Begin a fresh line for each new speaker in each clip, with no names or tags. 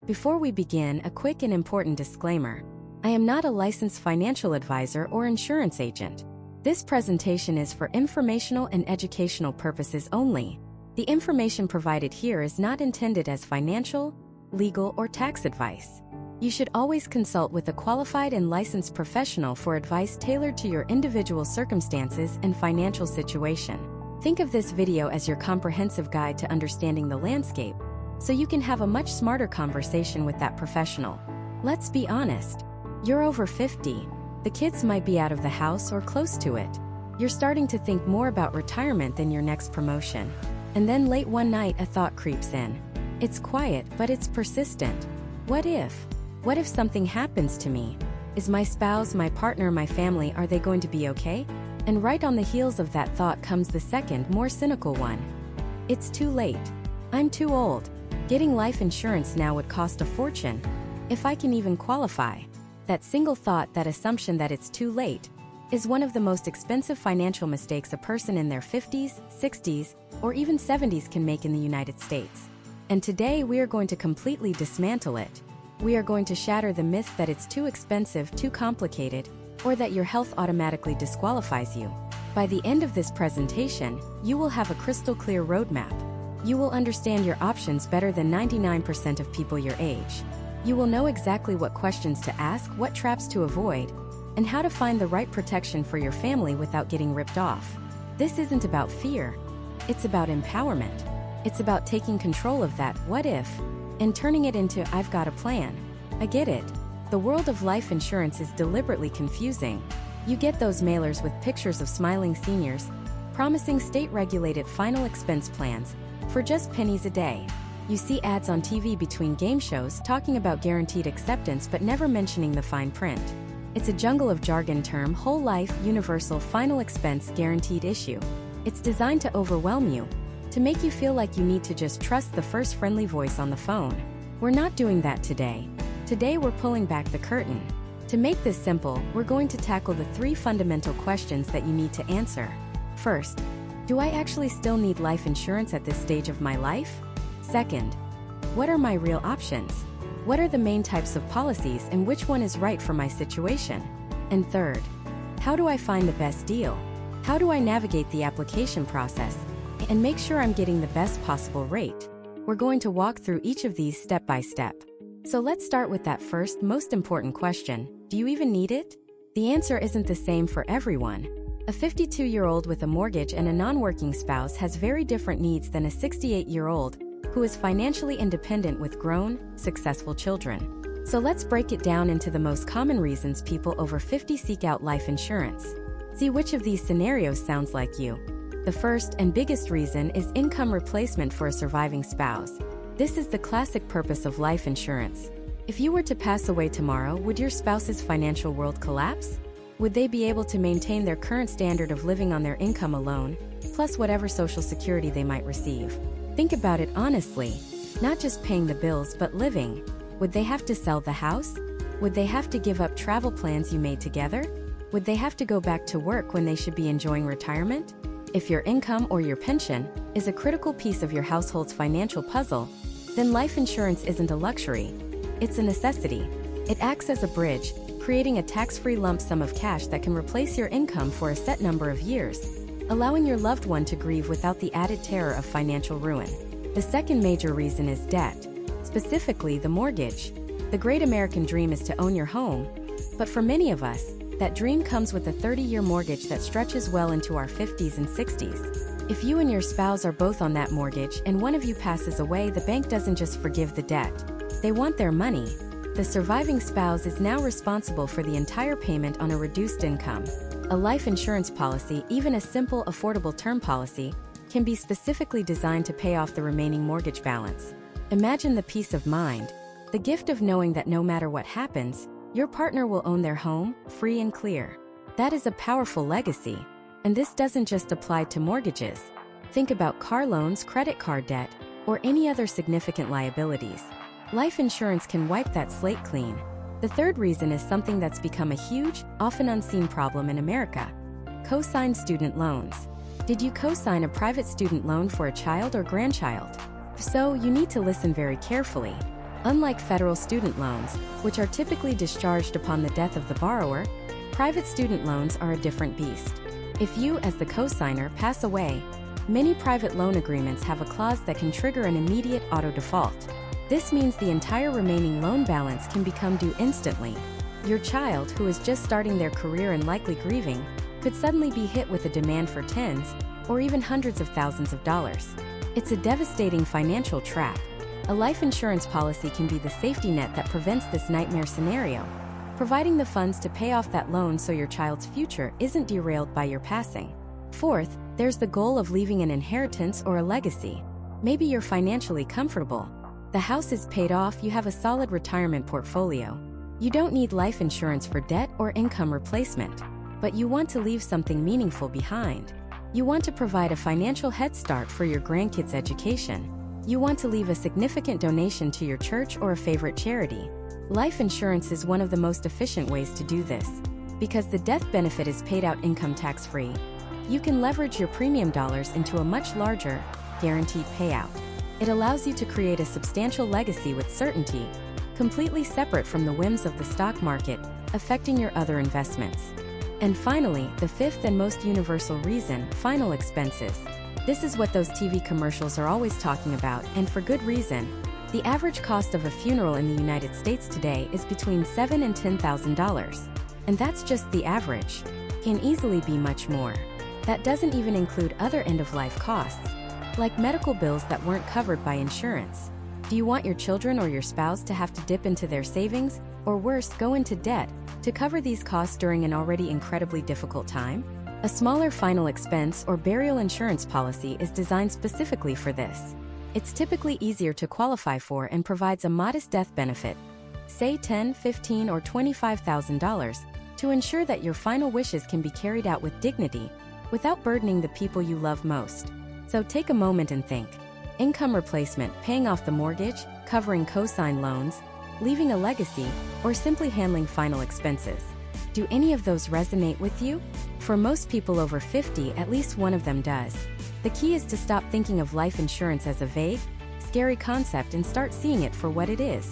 Before we begin, a quick and important disclaimer. I am not a licensed financial advisor or insurance agent. This presentation is for informational and educational purposes only. The information provided here is not intended as financial, legal, or tax advice. You should always consult with a qualified and licensed professional for advice tailored to your individual circumstances and financial situation. Think of this video as your comprehensive guide to understanding the landscape, so you can have a much smarter conversation with that professional. Let's be honest. You're over 50. The kids might be out of the house or close to it. You're starting to think more about retirement than your next promotion. And then late one night, a thought creeps in. It's quiet, but it's persistent. What if? What if something happens to me? Is my spouse, my partner, my family, are they going to be okay? And right on the heels of that thought comes the second, more cynical one. It's too late. I'm too old. Getting life insurance now would cost a fortune. If I can even qualify. That single thought, that assumption that it's too late, is one of the most expensive financial mistakes a person in their 50s, 60s, or even 70s can make in the United States. And today we are going to completely dismantle it. We are going to shatter the myth that it's too expensive, too complicated, or that your health automatically disqualifies you. By the end of this presentation, you will have a crystal clear roadmap. You will understand your options better than 99% of people your age. You will know exactly what questions to ask, what traps to avoid, and how to find the right protection for your family without getting ripped off. This isn't about fear. It's about empowerment. It's about taking control of that "what if" and turning it into "I've got a plan." I get it. The world of life insurance is deliberately confusing. You get those mailers with pictures of smiling seniors, promising state-regulated final expense plans for just pennies a day. You see ads on TV between game shows talking about guaranteed acceptance but never mentioning the fine print. It's a jungle of jargon term whole life, universal, final expense, guaranteed issue. It's designed to overwhelm you, to make you feel like you need to just trust the first friendly voice on the phone. We're not doing that today. Today we're pulling back the curtain. To make this simple, we're going to tackle the 3 fundamental questions that you need to answer. First, do I actually still need life insurance at this stage of my life? Second, what are my real options? What are the main types of policies and which one is right for my situation? And third, how do I find the best deal? How do I navigate the application process and make sure I'm getting the best possible rate? We're going to walk through each of these step by step. So let's start with that first, most important question. Do you even need it? The answer isn't the same for everyone. A 52-year-old with a mortgage and a non-working spouse has very different needs than a 68-year-old who is financially independent with grown, successful children. So let's break it down into the most common reasons people over 50 seek out life insurance. See which of these scenarios sounds like you. The first and biggest reason is income replacement for a surviving spouse. This is the classic purpose of life insurance. If you were to pass away tomorrow, would your spouse's financial world collapse? Would they be able to maintain their current standard of living on their income alone, plus whatever Social Security they might receive? Think about it honestly. Not just paying the bills, but living. Would they have to sell the house? Would they have to give up travel plans you made together? Would they have to go back to work when they should be enjoying retirement? If your income or your pension is a critical piece of your household's financial puzzle, then life insurance isn't a luxury. It's a necessity. It acts as a bridge, creating a tax-free lump sum of cash that can replace your income for a set number of years, allowing your loved one to grieve without the added terror of financial ruin. The second major reason is debt, specifically the mortgage. The great American dream is to own your home, but for many of us, that dream comes with a 30-year mortgage that stretches well into our 50s and 60s. If you and your spouse are both on that mortgage and one of you passes away, the bank doesn't just forgive the debt. They want their money. The surviving spouse is now responsible for the entire payment on a reduced income. A life insurance policy, even a simple, affordable term policy, can be specifically designed to pay off the remaining mortgage balance. Imagine the peace of mind, the gift of knowing that no matter what happens, your partner will own their home, free and clear. That is a powerful legacy. And this doesn't just apply to mortgages. Think about car loans, credit card debt, or any other significant liabilities. Life insurance can wipe that slate clean. The third reason is something that's become a huge, often unseen problem in America: co-signed student loans. Did you co-sign a private student loan for a child or grandchild? If so, you need to listen very carefully. Unlike federal student loans, which are typically discharged upon the death of the borrower, private student loans are a different beast. If you, as the cosigner, pass away, many private loan agreements have a clause that can trigger an immediate auto default. This means the entire remaining loan balance can become due instantly. Your child, who is just starting their career and likely grieving, could suddenly be hit with a demand for tens or even hundreds of thousands of dollars. It's a devastating financial trap. A life insurance policy can be the safety net that prevents this nightmare scenario, providing the funds to pay off that loan so your child's future isn't derailed by your passing. Fourth, there's the goal of leaving an inheritance or a legacy. Maybe you're financially comfortable. The house is paid off, you have a solid retirement portfolio. You don't need life insurance for debt or income replacement, but you want to leave something meaningful behind. You want to provide a financial head start for your grandkids' education. You want to leave a significant donation to your church or a favorite charity. Life insurance is one of the most efficient ways to do this. Because the death benefit is paid out income tax-free, you can leverage your premium dollars into a much larger, guaranteed payout. It allows you to create a substantial legacy with certainty, completely separate from the whims of the stock market, affecting your other investments. And finally, the fifth and most universal reason, final expenses. This is what those TV commercials are always talking about, and for good reason. The average cost of a funeral in the United States today is between $7,000 and $10,000. And that's just the average. Can easily be much more. That doesn't even include other end-of-life costs, like medical bills that weren't covered by insurance. Do you want your children or your spouse to have to dip into their savings, or worse, go into debt, to cover these costs during an already incredibly difficult time? A smaller final expense or burial insurance policy is designed specifically for this. It's typically easier to qualify for and provides a modest death benefit, say $10,000, $15,000, or $25,000, to ensure that your final wishes can be carried out with dignity, without burdening the people you love most. So take a moment and think. Income replacement, paying off the mortgage, covering cosign loans, leaving a legacy, or simply handling final expenses. Do any of those resonate with you? For most people over 50, at least one of them does. The key is to stop thinking of life insurance as a vague, scary concept and start seeing it for what it is: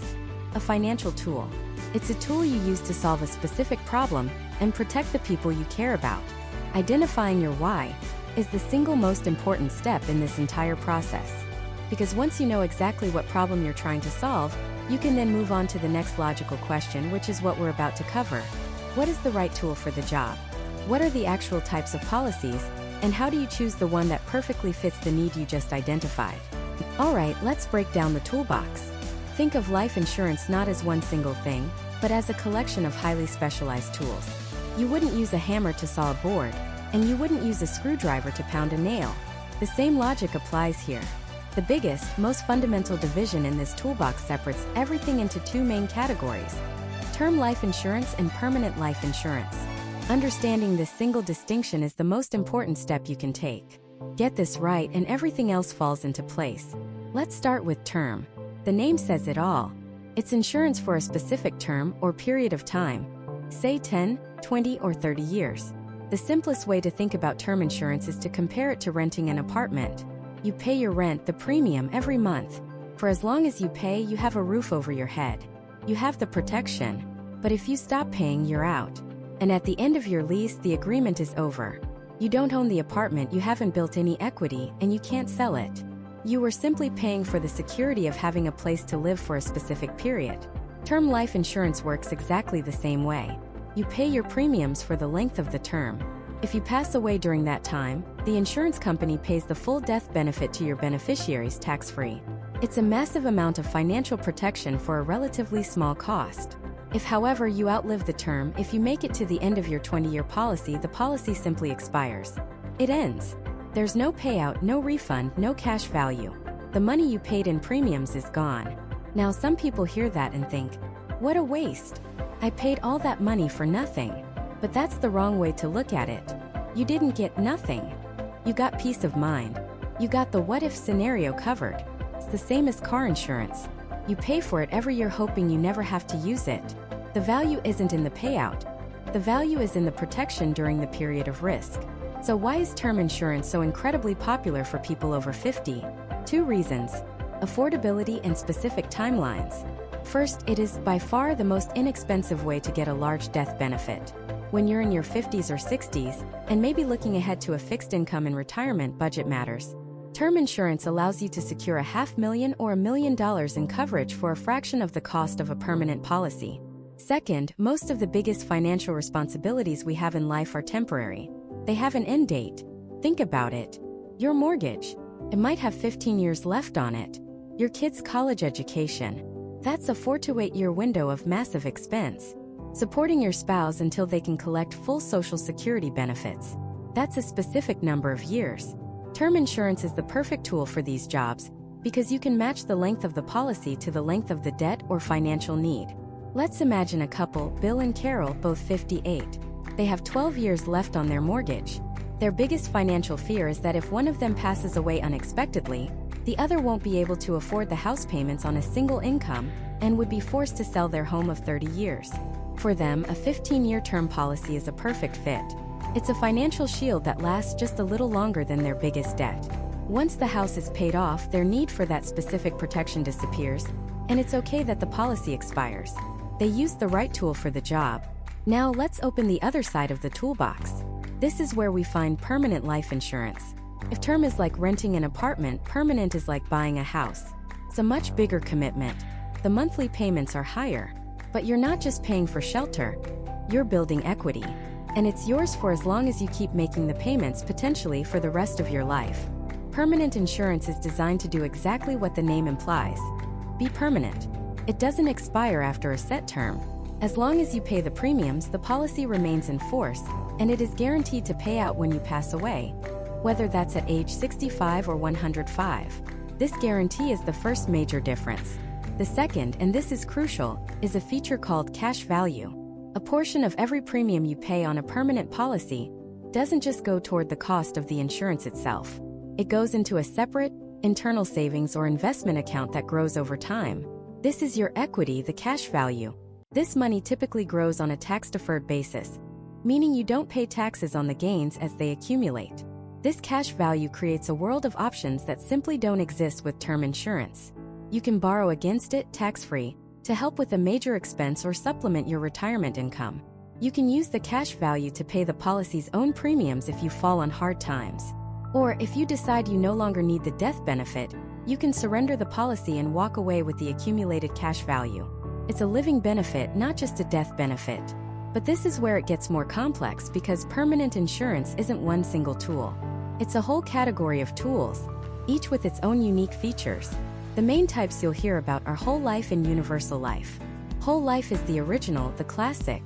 a financial tool. It's a tool you use to solve a specific problem and protect the people you care about. Identifying your why is the single most important step in this entire process. Because once you know exactly what problem you're trying to solve, you can then move on to the next logical question, which is what we're about to cover. What is the right tool for the job? What are the actual types of policies? And how do you choose the one that perfectly fits the need you just identified? Alright, let's break down the toolbox. Think of life insurance not as one single thing, but as a collection of highly specialized tools. You wouldn't use a hammer to saw a board, and you wouldn't use a screwdriver to pound a nail. The same logic applies here. The biggest, most fundamental division in this toolbox separates everything into two main categories: term life insurance and permanent life insurance. Understanding this single distinction is the most important step you can take. Get this right and everything else falls into place. Let's start with term. The name says it all. It's insurance for a specific term or period of time, say 10, 20, or 30 years. The simplest way to think about term insurance is to compare it to renting an apartment. You pay your rent, the premium, every month. For as long as you pay, you have a roof over your head. You have the protection. But if you stop paying, you're out. And at the end of your lease, the agreement is over. You don't own the apartment, you haven't built any equity, and you can't sell it. You were simply paying for the security of having a place to live for a specific period. Term life insurance works exactly the same way. You pay your premiums for the length of the term. If you pass away during that time, the insurance company pays the full death benefit to your beneficiaries tax-free. It's a massive amount of financial protection for a relatively small cost. If, however, you outlive the term, if you make it to the end of your 20-year policy, the policy simply expires. It ends. There's no payout, no refund, no cash value. The money you paid in premiums is gone. Now, some people hear that and think, what a waste. I paid all that money for nothing. But that's the wrong way to look at it. You didn't get nothing. You got peace of mind. You got the what-if scenario covered. It's the same as car insurance. You pay for it every year hoping you never have to use it. The value isn't in the payout. The value is in the protection during the period of risk. So why is term insurance so incredibly popular for people over 50? Two reasons. affordability, and specific timelines. First, it is by far the most inexpensive way to get a large death benefit. When you're in your 50s or 60s, and maybe looking ahead to a fixed income and retirement, budget matters. Term insurance allows you to secure $500,000 or $1 million in coverage for a fraction of the cost of a permanent policy. Second, most of the biggest financial responsibilities we have in life are temporary. They have an end date. Think about it. Your mortgage. It might have 15 years left on it. Your kid's college education. That's a 4 to 8 year window of massive expense. Supporting your spouse until they can collect full Social Security benefits. That's a specific number of years. Term insurance is the perfect tool for these jobs because you can match the length of the policy to the length of the debt or financial need. Let's imagine a couple, Bill and Carol, both 58. They have 12 years left on their mortgage. Their biggest financial fear is that if one of them passes away unexpectedly, the other won't be able to afford the house payments on a single income and would be forced to sell their home of 30 years. For them, a 15-year term policy is a perfect fit. It's a financial shield that lasts just a little longer than their biggest debt. Once the house is paid off, their need for that specific protection disappears, and it's okay that the policy expires. They used the right tool for the job. Now let's open the other side of the toolbox. This is where we find permanent life insurance. If term is like renting an apartment, permanent is like buying a house. It's a much bigger commitment. The monthly payments are higher. But you're not just paying for shelter, you're building equity. And it's yours for as long as you keep making the payments, potentially for the rest of your life. Permanent insurance is designed to do exactly what the name implies. Be permanent. It doesn't expire after a set term. As long as you pay the premiums, the policy remains in force, and it is guaranteed to pay out when you pass away, whether that's at age 65 or 105. This guarantee is the first major difference. The second, and this is crucial, is a feature called cash value. A portion of every premium you pay on a permanent policy doesn't just go toward the cost of the insurance itself. It goes into a separate, internal savings or investment account that grows over time. This is your equity, the cash value. This money typically grows on a tax-deferred basis, meaning you don't pay taxes on the gains as they accumulate. This cash value creates a world of options that simply don't exist with term insurance. You can borrow against it, tax-free, to help with a major expense or supplement your retirement income. You can use the cash value to pay the policy's own premiums if you fall on hard times. Or if you decide you no longer need the death benefit, you can surrender the policy and walk away with the accumulated cash value. It's a living benefit, not just a death benefit. But this is where it gets more complex because permanent insurance isn't one single tool. It's a whole category of tools, each with its own unique features. The main types you'll hear about are whole life and universal life. Whole life is the original, the classic.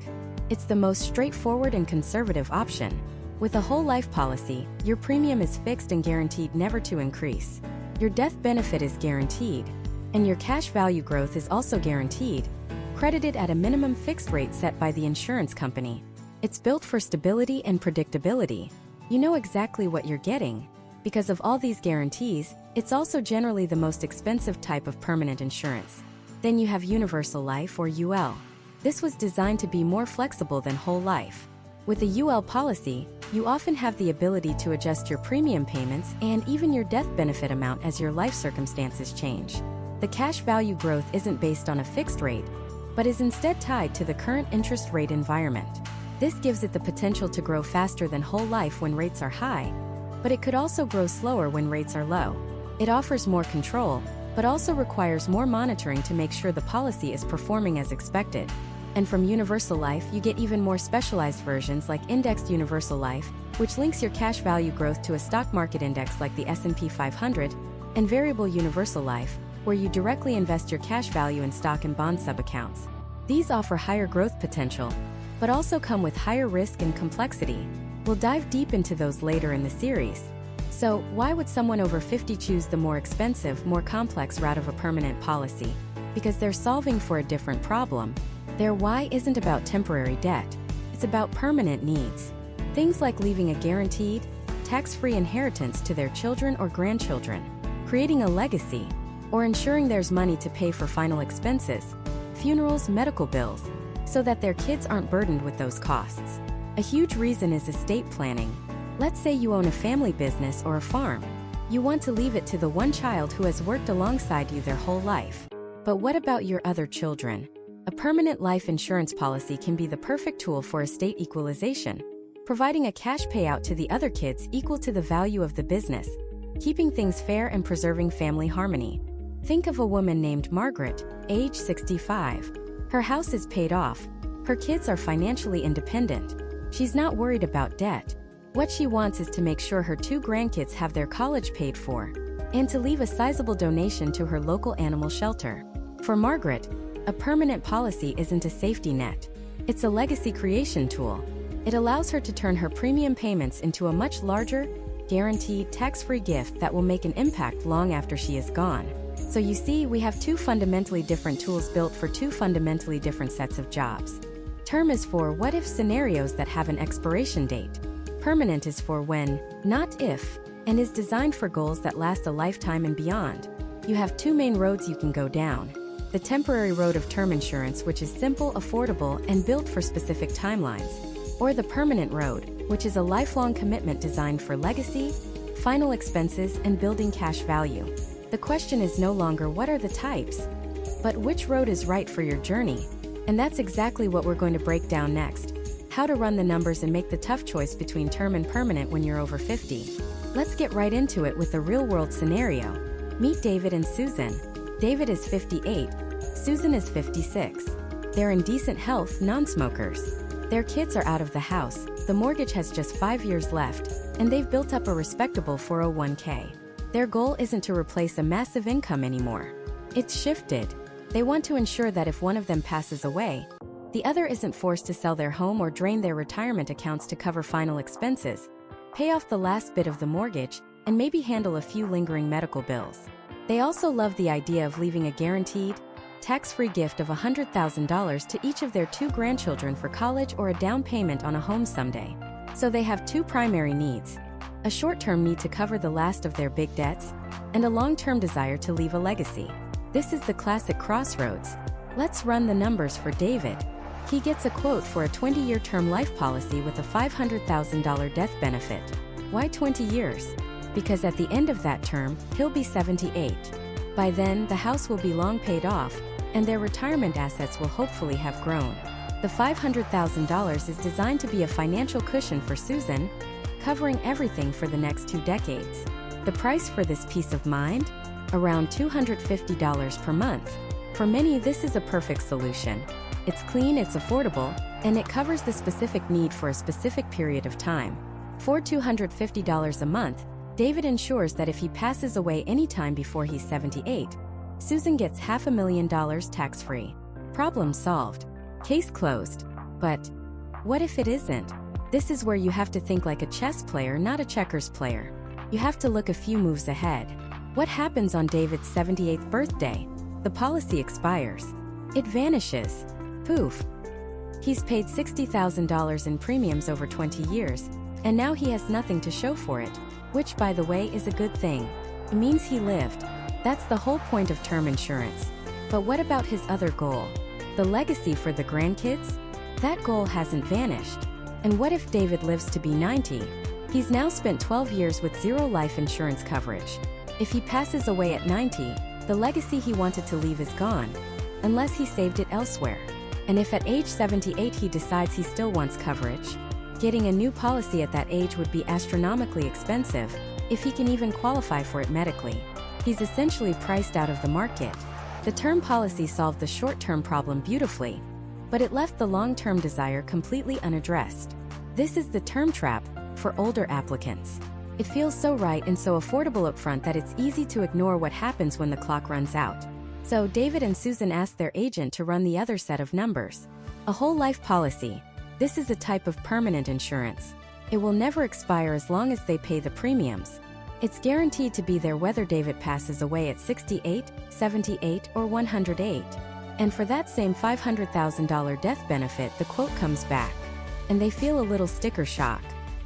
It's the most straightforward and conservative option. With a whole life policy, your premium is fixed and guaranteed never to increase. Your death benefit is guaranteed, and your cash value growth is also guaranteed, credited at a minimum fixed rate set by the insurance company. It's built for stability and predictability. You know exactly what you're getting. Because of all these guarantees, it's also generally the most expensive type of permanent insurance. Then you have universal life or UL. This was designed to be more flexible than whole life. With a UL policy, you often have the ability to adjust your premium payments and even your death benefit amount as your life circumstances change. The cash value growth isn't based on a fixed rate, but is instead tied to the current interest rate environment. This gives it the potential to grow faster than whole life when rates are high, but it could also grow slower when rates are low. It offers more control, but also requires more monitoring to make sure the policy is performing as expected. And from Universal Life, you get even more specialized versions like Indexed Universal Life, which links your cash value growth to a stock market index like the S&P 500, and Variable Universal Life, where you directly invest your cash value in stock and bond sub-accounts. These offer higher growth potential, but also come with higher risk and complexity. We'll dive deep into those later in the series. So, why would someone over 50 choose the more expensive, more complex route of a permanent policy? Because they're solving for a different problem. Their why isn't about temporary debt. It's about permanent needs. Things like leaving a guaranteed, tax-free inheritance to their children or grandchildren, creating a legacy, or ensuring there's money to pay for final expenses, funerals, medical bills, so that their kids aren't burdened with those costs. A huge reason is estate planning. Let's say you own a family business or a farm. You want to leave it to the one child who has worked alongside you their whole life. But what about your other children? A permanent life insurance policy can be the perfect tool for estate equalization, providing a cash payout to the other kids equal to the value of the business, keeping things fair and preserving family harmony. Think of a woman named Margaret, age 65. Her house is paid off. Her kids are financially independent. She's not worried about debt. What she wants is to make sure her 2 grandkids have their college paid for, and to leave a sizable donation to her local animal shelter. For Margaret, a permanent policy isn't a safety net. It's a legacy creation tool. It allows her to turn her premium payments into a much larger, guaranteed, tax-free gift that will make an impact long after she is gone. So you see, we have 2 fundamentally different tools built for 2 fundamentally different sets of jobs. Term is for what-if scenarios that have an expiration date. Permanent is for when, not if, and is designed for goals that last a lifetime and beyond. You have 2 main roads you can go down. The temporary road of term insurance, which is simple, affordable, and built for specific timelines. Or the permanent road, which is a lifelong commitment designed for legacy, final expenses, and building cash value. The question is no longer what are the types, but which road is right for your journey. And that's exactly what we're going to break down next. How to run the numbers and make the tough choice between term and permanent when you're over 50. Let's get right into it with the real-world scenario. Meet David and Susan. David is 58. Susan is 56. They're in decent health, non-smokers. Their kids are out of the house, the mortgage has just 5 years left, and they've built up a respectable 401k. Their goal isn't to replace a massive income anymore. It's shifted. They want to ensure that if one of them passes away, the other isn't forced to sell their home or drain their retirement accounts to cover final expenses, pay off the last bit of the mortgage, and maybe handle a few lingering medical bills. They also love the idea of leaving a guaranteed, tax-free gift of $100,000 to each of their 2 grandchildren for college or a down payment on a home someday. So they have 2 primary needs: a short-term need to cover the last of their big debts, and a long-term desire to leave a legacy. This is the classic crossroads. Let's run the numbers for David. He gets a quote for a 20-year term life policy with a $500,000 death benefit. Why 20 years? Because at the end of that term, he'll be 78. By then, the house will be long paid off, and their retirement assets will hopefully have grown. The $500,000 is designed to be a financial cushion for Susan, covering everything for the next 2 decades. The price for this peace of mind? Around $250 per month. For many, this is a perfect solution. It's clean, it's affordable, and it covers the specific need for a specific period of time. For $250 a month, David ensures that if he passes away anytime before he's 78, Susan gets $500,000 tax-free. Problem solved. Case closed. But what if it isn't? This is where you have to think like a chess player, not a checkers player. You have to look a few moves ahead. What happens on David's 78th birthday? The policy expires. It vanishes. Poof. He's paid $60,000 in premiums over 20 years, and now he has nothing to show for it, which, by the way, is a good thing. It means he lived. That's the whole point of term insurance. But what about his other goal? The legacy for the grandkids? That goal hasn't vanished. And what if David lives to be 90? He's now spent 12 years with 0 life insurance coverage. If he passes away at 90, the legacy he wanted to leave is gone, unless he saved it elsewhere. And if at age 78 he decides he still wants coverage, getting a new policy at that age would be astronomically expensive, if he can even qualify for it medically. He's essentially priced out of the market. The term policy solved the short-term problem beautifully, but it left the long-term desire completely unaddressed. This is the term trap for older applicants. It feels so right and so affordable upfront that it's easy to ignore what happens when the clock runs out. So David and Susan asked their agent to run the other set of numbers. A whole life policy. This is a type of permanent insurance. It will never expire as long as they pay the premiums. It's guaranteed to be there whether David passes away at 68, 78, or 108. And for that same $500,000 death benefit, the quote comes back, and they feel a little sticker shock.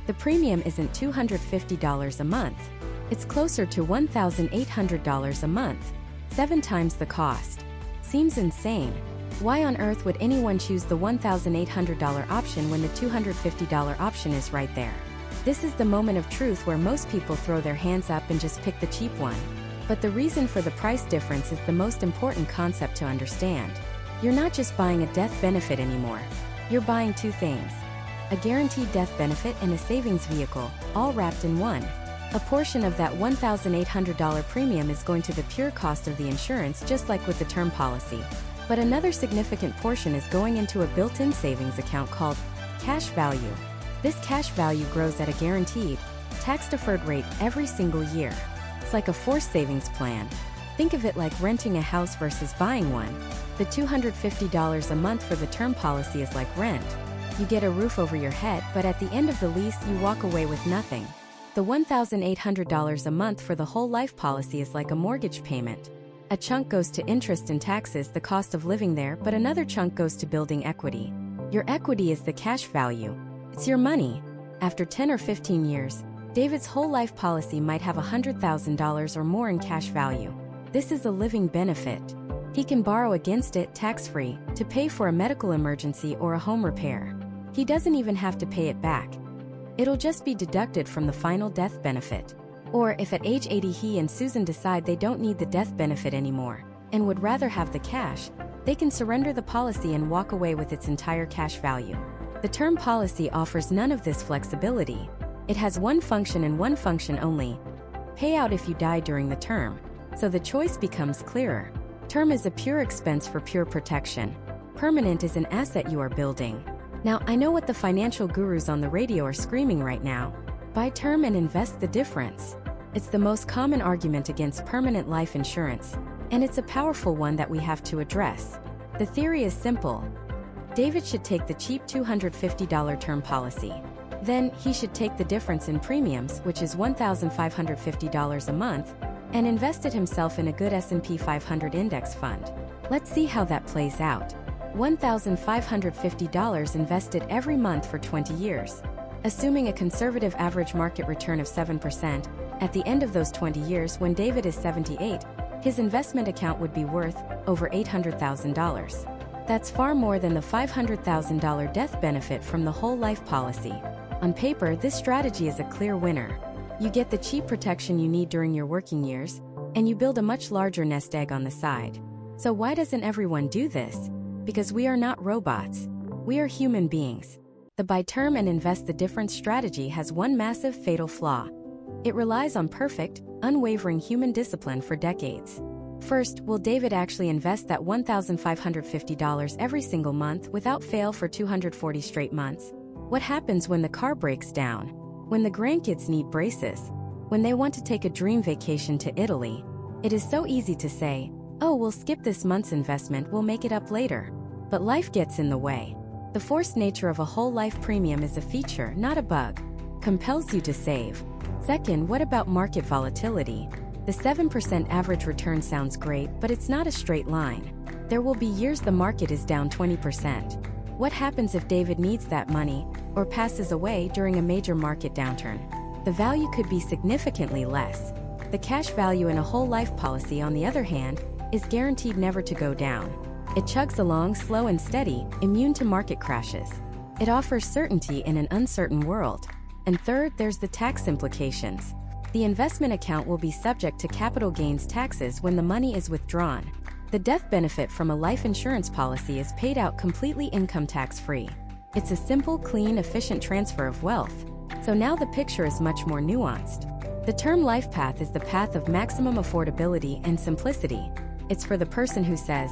The premium isn't $250 a month. It's closer to $1,800 a month, 7 times the cost. Seems insane. Why on earth would anyone choose the $1,800 option when the $250 option is right there? This is the moment of truth where most people throw their hands up and just pick the cheap one. But the reason for the price difference is the most important concept to understand. You're not just buying a death benefit anymore. You're buying two things: a guaranteed death benefit and a savings vehicle, all wrapped in one. A portion of that $1,800 premium is going to the pure cost of the insurance, just like with the term policy. But another significant portion is going into a built-in savings account called cash value. This cash value grows at a guaranteed, tax-deferred rate every single year. It's like a forced savings plan. Think of it like renting a house versus buying one. The $250 a month for the term policy is like rent. You get a roof over your head, but at the end of the lease you walk away with nothing. The $1,800 a month for the whole life policy is like a mortgage payment. A chunk goes to interest and taxes, the cost of living there, but another chunk goes to building equity. Your equity is the cash value. It's your money. After 10 or 15 years, David's whole life policy might have $100,000 or more in cash value. This is a living benefit. He can borrow against it tax-free to pay for a medical emergency or a home repair. He doesn't even have to pay it back. It'll just be deducted from the final death benefit. Or if at age 80 he and Susan decide they don't need the death benefit anymore and would rather have the cash, they can surrender the policy and walk away with its entire cash value. The term policy offers none of this flexibility. It has one function and one function only: payout if you die during the term. So the choice becomes clearer. Term is a pure expense for pure protection. Permanent is an asset you are building. Now, I know what the financial gurus on the radio are screaming right now: buy term and invest the difference. It's the most common argument against permanent life insurance, and it's a powerful one that we have to address. The theory is simple. David should take the cheap $250 term policy. Then, he should take the difference in premiums, which is $1,550 a month, and invest it himself in a good S&P 500 index fund. Let's see how that plays out. $1,550 invested every month for 20 years. Assuming a conservative average market return of 7%, at the end of those 20 years, when David is 78, his investment account would be worth over $800,000. That's far more than the $500,000 death benefit from the whole life policy. On paper, this strategy is a clear winner. You get the cheap protection you need during your working years, and you build a much larger nest egg on the side. So why doesn't everyone do this? Because we are not robots. We are human beings. The buy term and invest the difference strategy has one massive fatal flaw. It relies on perfect, unwavering human discipline for decades. First, will David actually invest that $1,550 every single month without fail for 240 straight months? What happens when the car breaks down? When the grandkids need braces? When they want to take a dream vacation to Italy? It is so easy to say, "Oh, we'll skip this month's investment, we'll make it up later." But life gets in the way. The forced nature of a whole life premium is a feature, not a bug. Compels you to save. Second, what about market volatility? The 7% average return sounds great, but it's not a straight line. There will be years the market is down 20%. What happens if David needs that money, or passes away during a major market downturn? The value could be significantly less. The cash value in a whole life policy, on the other hand, is guaranteed never to go down. It chugs along slow and steady, immune to market crashes. It offers certainty in an uncertain world. And third, there's the tax implications. The investment account will be subject to capital gains taxes when the money is withdrawn. The death benefit from a life insurance policy is paid out completely income tax-free. It's a simple, clean, efficient transfer of wealth. So now the picture is much more nuanced. The term life path is the path of maximum affordability and simplicity. It's for the person who says,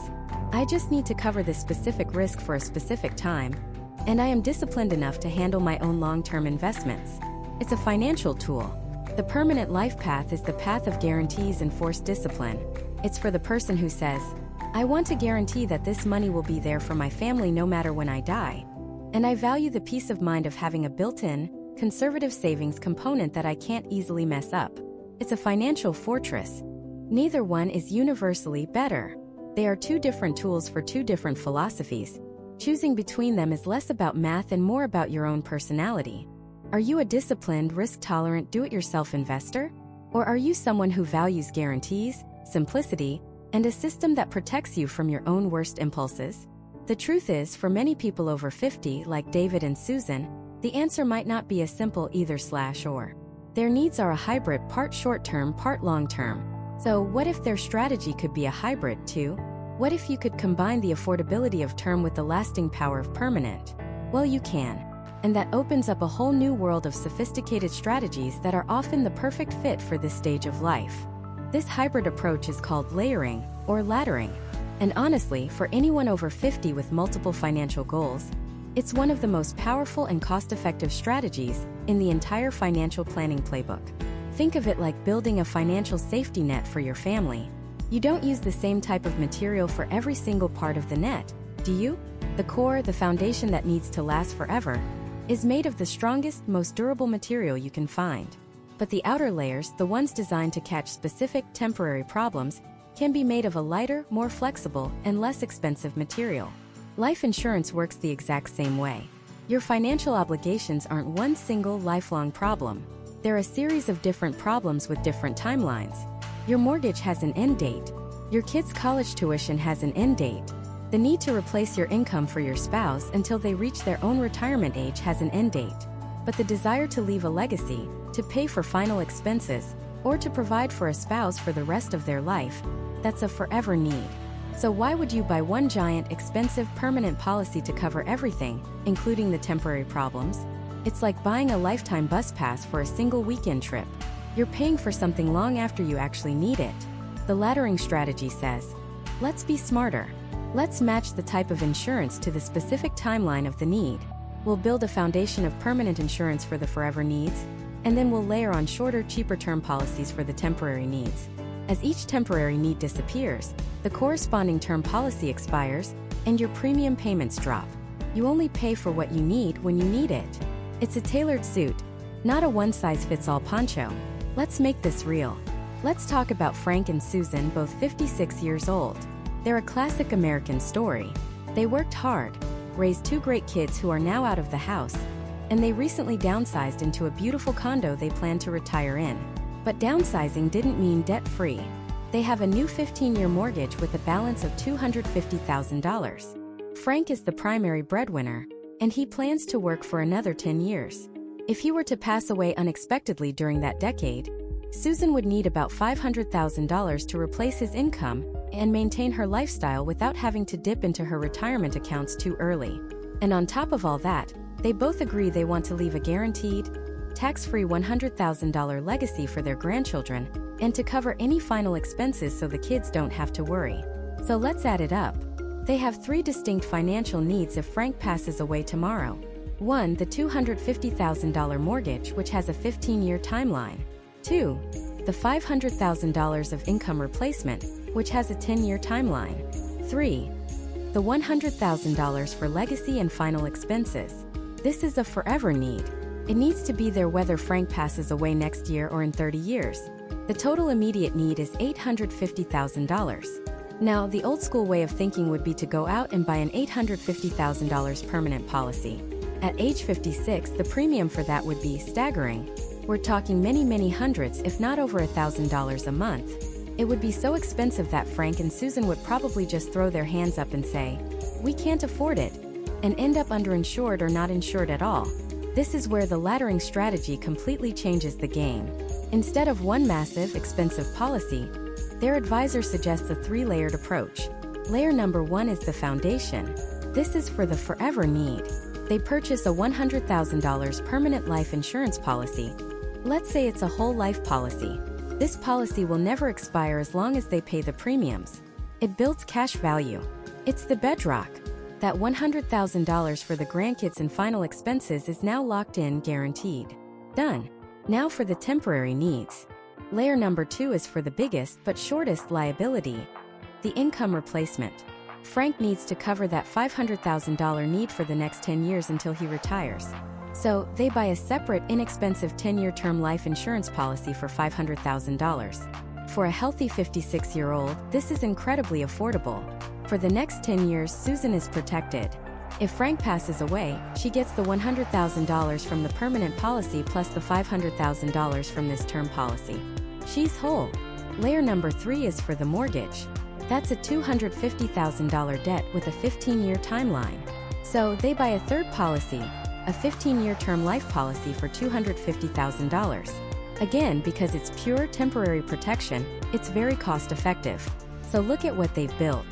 "I just need to cover this specific risk for a specific time, and I am disciplined enough to handle my own long-term investments." It's a financial tool. The permanent life path is the path of guarantees and forced discipline. It's for the person who says, "I want to guarantee that this money will be there for my family no matter when I die. And I value the peace of mind of having a built-in, conservative savings component that I can't easily mess up." It's a financial fortress. Neither one is universally better. They are two different tools for two different philosophies. Choosing between them is less about math and more about your own personality. Are you a disciplined, risk-tolerant, do-it-yourself investor? Or are you someone who values guarantees, simplicity, and a system that protects you from your own worst impulses? The truth is, for many people over 50, like David and Susan, The answer might not be a simple either/or. Their needs are a hybrid, part short-term, part long-term. So what if their strategy could be a hybrid too? What if you could combine the affordability of term with the lasting power of permanent? Well, you can. And that opens up a whole new world of sophisticated strategies that are often the perfect fit for this stage of life. This hybrid approach is called layering or laddering. And honestly, for anyone over 50 with multiple financial goals, it's one of the most powerful and cost-effective strategies in the entire financial planning playbook. Think of it like building a financial safety net for your family. You don't use the same type of material for every single part of the net, do you? The core, the foundation that needs to last forever, is made of the strongest, most durable material you can find. But the outer layers, the ones designed to catch specific, temporary problems, can be made of a lighter, more flexible, and less expensive material. Life insurance works the exact same way. Your financial obligations aren't one single lifelong problem. They're a series of different problems with different timelines. Your mortgage has an end date. Your kids' college tuition has an end date. The need to replace your income for your spouse until they reach their own retirement age has an end date. But the desire to leave a legacy, to pay for final expenses, or to provide for a spouse for the rest of their life, that's a forever need. So why would you buy one giant, expensive, permanent policy to cover everything, including the temporary problems? It's like buying a lifetime bus pass for a single weekend trip. You're paying for something long after you actually need it. The laddering strategy says, let's be smarter. Let's match the type of insurance to the specific timeline of the need. We'll build a foundation of permanent insurance for the forever needs, and then we'll layer on shorter, cheaper term policies for the temporary needs. As each temporary need disappears, the corresponding term policy expires, and your premium payments drop. You only pay for what you need when you need it. It's a tailored suit, not a one-size-fits-all poncho. Let's make this real. Let's talk about Frank and Susan, both 56 years old. They're a classic American story. They worked hard, raised two great kids who are now out of the house, and they recently downsized into a beautiful condo they plan to retire in. But downsizing didn't mean debt-free. They have a new 15-year mortgage with a balance of $250,000. Frank is the primary breadwinner, and he plans to work for another 10 years. If he were to pass away unexpectedly during that decade, Susan would need about $500,000 to replace his income and maintain her lifestyle without having to dip into her retirement accounts too early. And on top of all that, they both agree they want to leave a guaranteed, tax-free $100,000 legacy for their grandchildren and to cover any final expenses so the kids don't have to worry. So let's add it up. They have three distinct financial needs if Frank passes away tomorrow. 1. The $250,000 mortgage, which has a 15-year timeline. 2. The $500,000 of income replacement, which has a 10-year timeline. 3. The $100,000 for legacy and final expenses. This is a forever need. It needs to be there whether Frank passes away next year or in 30 years. The total immediate need is $850,000. Now, the old school way of thinking would be to go out and buy an $850,000 permanent policy. At age 56, the premium for that would be staggering. We're talking many hundreds, if not over $1,000 a month. It would be so expensive that Frank and Susan would probably just throw their hands up and say, "We can't afford it," and end up underinsured or not insured at all. This is where the laddering strategy completely changes the game. Instead of one massive, expensive policy, their advisor suggests a three-layered approach. Layer number 1 is the foundation. This is for the forever need. They purchase a $100,000 permanent life insurance policy. Let's say it's a whole life policy. This policy will never expire as long as they pay the premiums. It builds cash value. It's the bedrock. That $100,000 for the grandkids and final expenses is now locked in, guaranteed. Done. Now for the temporary needs. Layer number 2 is for the biggest but shortest liability, the income replacement. Frank needs to cover that $500,000 need for the next 10 years until he retires. So, they buy a separate, inexpensive 10-year term life insurance policy for $500,000. For a healthy 56-year-old, this is incredibly affordable. For the next 10 years, Susan is protected. If Frank passes away, she gets the $100,000 from the permanent policy plus the $500,000 from this term policy. She's whole. Layer number 3 is for the mortgage. That's a $250,000 debt with a 15-year timeline. So they buy a third policy, a a 15-year term life policy for $250,000. Again, because it's pure temporary protection, it's very cost-effective. So look at what they've built.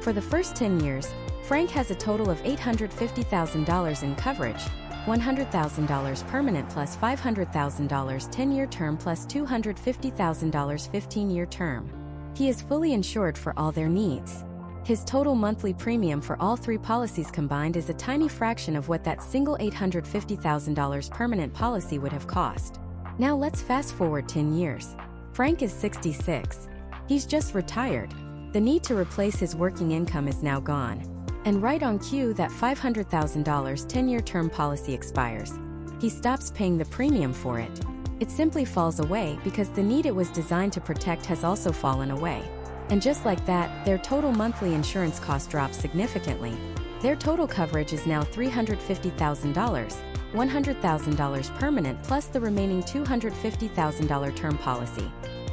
For the first 10 years, Frank has a total of $850,000 in coverage, $100,000 permanent plus $500,000 10-year term plus $250,000 15-year term. He is fully insured for all their needs. His total monthly premium for all three policies combined is a tiny fraction of what that single $850,000 permanent policy would have cost. Now let's fast forward 10 years. Frank is 66. He's just retired. The need to replace his working income is now gone. And right on cue, that $500,000 10-year term policy expires. He stops paying the premium for it. It simply falls away because the need it was designed to protect has also fallen away. And just like that, their total monthly insurance cost drops significantly. Their total coverage is now $350,000, $100,000 permanent plus the remaining $250,000 term policy,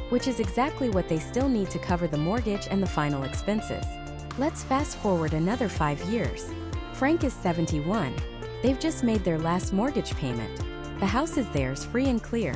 which is exactly what they still need to cover the mortgage and the final expenses. Let's fast forward another 5 years. Frank is 71. They've just made their last mortgage payment. The house is theirs free and clear.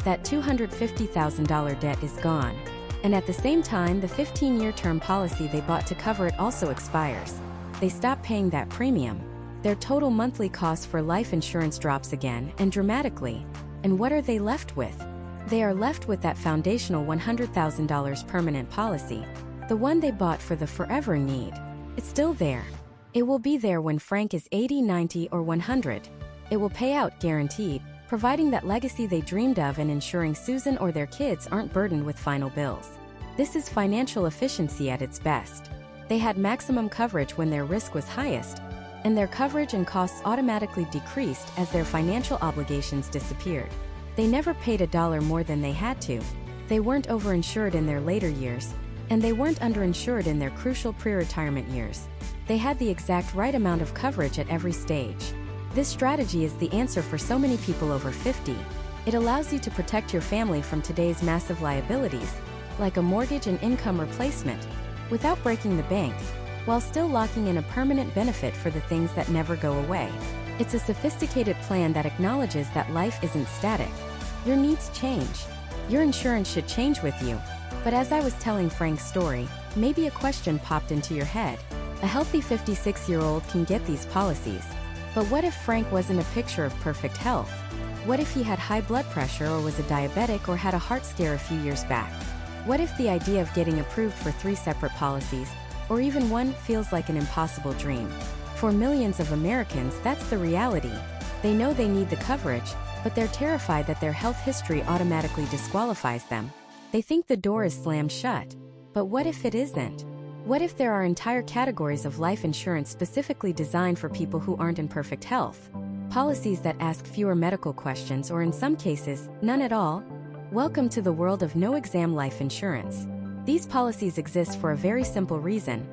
That $250,000 debt is gone. And at the same time, the 15-year term policy they bought to cover it also expires. They stop paying that premium. Their total monthly cost for life insurance drops again, and dramatically. And what are they left with? They are left with that foundational $100,000 permanent policy, the one they bought for the forever need. It's still there. It will be there when Frank is 80, 90, or 100. It will pay out guaranteed, providing that legacy they dreamed of and ensuring Susan or their kids aren't burdened with final bills. This is financial efficiency at its best. They had maximum coverage when their risk was highest, and their coverage and costs automatically decreased as their financial obligations disappeared. They never paid $1 more than they had to. They weren't overinsured in their later years, and they weren't underinsured in their crucial pre-retirement years. They had the exact right amount of coverage at every stage. This strategy is the answer for so many people over 50. It allows you to protect your family from today's massive liabilities, like a mortgage and income replacement, without breaking the bank, while still locking in a permanent benefit for the things that never go away. It's a sophisticated plan that acknowledges that life isn't static. Your needs change. Your insurance should change with you. But as I was telling Frank's story, maybe a question popped into your head. A healthy 56-year-old can get these policies. But what if Frank wasn't a picture of perfect health? What if he had high blood pressure or was a diabetic or had a heart scare a few years back? What if the idea of getting approved for 3 separate policies, or even one, feels like an impossible dream? For millions of Americans, that's the reality. They know they need the coverage, but they're terrified that their health history automatically disqualifies them. They think the door is slammed shut. But what if it isn't? What if there are entire categories of life insurance specifically designed for people who aren't in perfect health? Policies that ask fewer medical questions or in some cases, none at all? Welcome to the world of no-exam life insurance. These policies exist for a very simple reason.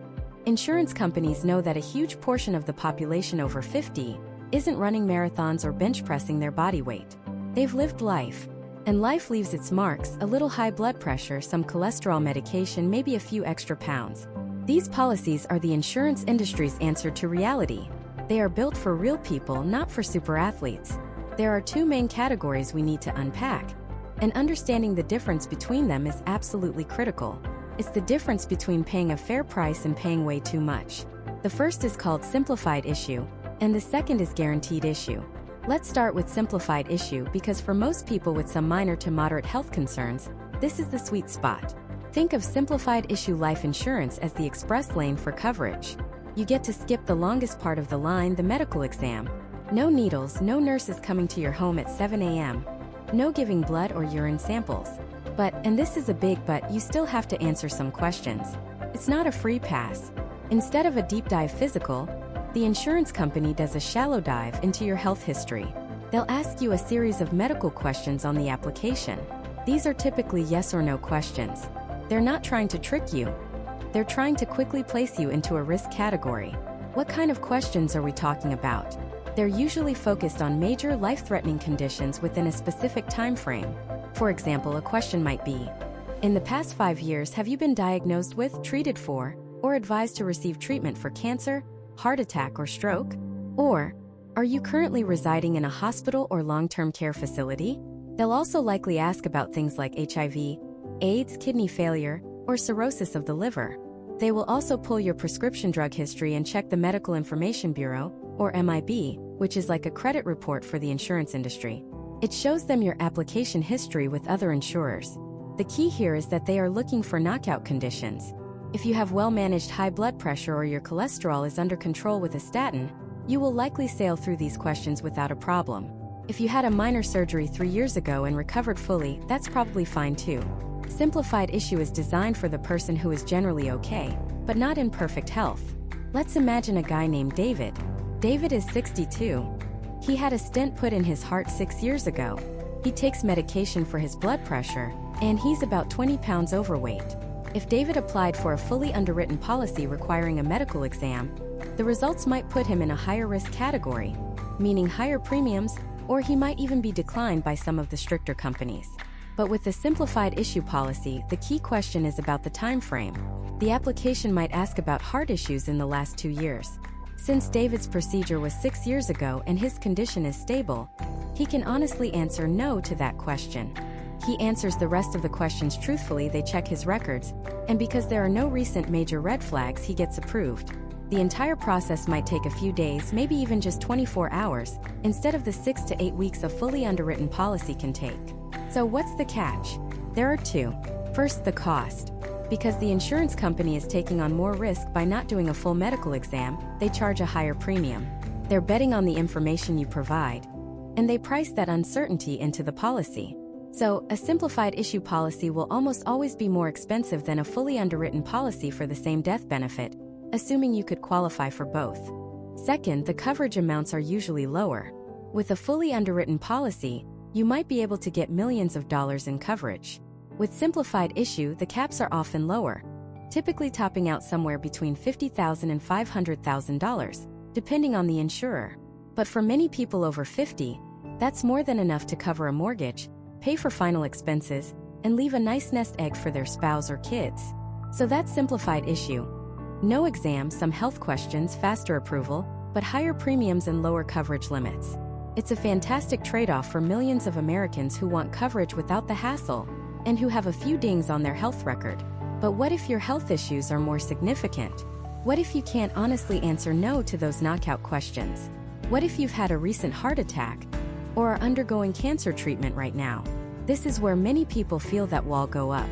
Insurance companies know that a huge portion of the population over 50 isn't running marathons or bench pressing their body weight. They've lived life. And life leaves its marks, a little high blood pressure, some cholesterol medication, maybe a few extra pounds. These policies are the insurance industry's answer to reality. They are built for real people, not for super athletes. There are 2 main categories we need to unpack, and understanding the difference between them is absolutely critical. It's the difference between paying a fair price and paying way too much. The first is called Simplified Issue, and the second is Guaranteed Issue. Let's start with Simplified Issue because for most people with some minor to moderate health concerns, this is the sweet spot. Think of Simplified Issue life insurance as the express lane for coverage. You get to skip the longest part of the line, the medical exam. No needles, no nurses coming to your home at 7 a.m. No giving blood or urine samples. But, and this is a big but, you still have to answer some questions. It's not a free pass. Instead of a deep dive physical, the insurance company does a shallow dive into your health history. They'll ask you a series of medical questions on the application. These are typically yes or no questions. They're not trying to trick you. They're trying to quickly place you into a risk category. What kind of questions are we talking about? They're usually focused on major life-threatening conditions within a specific time frame. For example, a question might be, in the past 5 years, have you been diagnosed with, treated for, or advised to receive treatment for cancer, heart attack, or stroke? Or, Are you currently residing in a hospital or long-term care facility? They'll also likely ask about things like HIV, AIDS, kidney failure, or cirrhosis of the liver. They will also pull your prescription drug history and check the Medical Information Bureau, or MIB, which is like a credit report for the insurance industry. It shows them your application history with other insurers. The key here is that they are looking for knockout conditions. If you have well-managed high blood pressure or your cholesterol is under control with a statin, you will likely sail through these questions without a problem. If you had a minor surgery 3 years ago and recovered fully, that's probably fine too. Simplified Issue is designed for the person who is generally okay, but not in perfect health. Let's imagine a guy named David. David is 62. He had a stent put in his heart 6 years ago. He takes medication for his blood pressure, and he's about 20 pounds overweight. If David applied for a fully underwritten policy requiring a medical exam, the results might put him in a higher risk category, meaning higher premiums, or he might even be declined by some of the stricter companies. But with the Simplified Issue policy, the key question is about the time frame. The application might ask about heart issues in the last 2 years. Since David's procedure was 6 years ago and his condition is stable, he can honestly answer no to that question. He answers the rest of the questions truthfully, they check his records, and because there are no recent major red flags, he gets approved. The entire process might take a few days, maybe even just 24 hours, instead of the 6 to 8 weeks a fully underwritten policy can take. So what's the catch? There are two. First, the cost. Because the insurance company is taking on more risk by not doing a full medical exam, they charge a higher premium. They're betting on the information you provide, and they price that uncertainty into the policy. So, a Simplified Issue policy will almost always be more expensive than a fully underwritten policy for the same death benefit, assuming you could qualify for both. Second, the coverage amounts are usually lower. With a fully underwritten policy, you might be able to get millions of dollars in coverage. With Simplified Issue, the caps are often lower, typically topping out somewhere between $50,000 and $500,000, depending on the insurer. But for many people over 50, that's more than enough to cover a mortgage, pay for final expenses, and leave a nice nest egg for their spouse or kids. So that's Simplified Issue. No exam, some health questions, faster approval, but higher premiums and lower coverage limits. It's a fantastic trade-off for millions of Americans who want coverage without the hassle, and who have a few dings on their health record. But what if your health issues are more significant? What if you can't honestly answer no to those knockout questions? What if you've had a recent heart attack, or are undergoing cancer treatment right now? This is where many people feel that wall go up.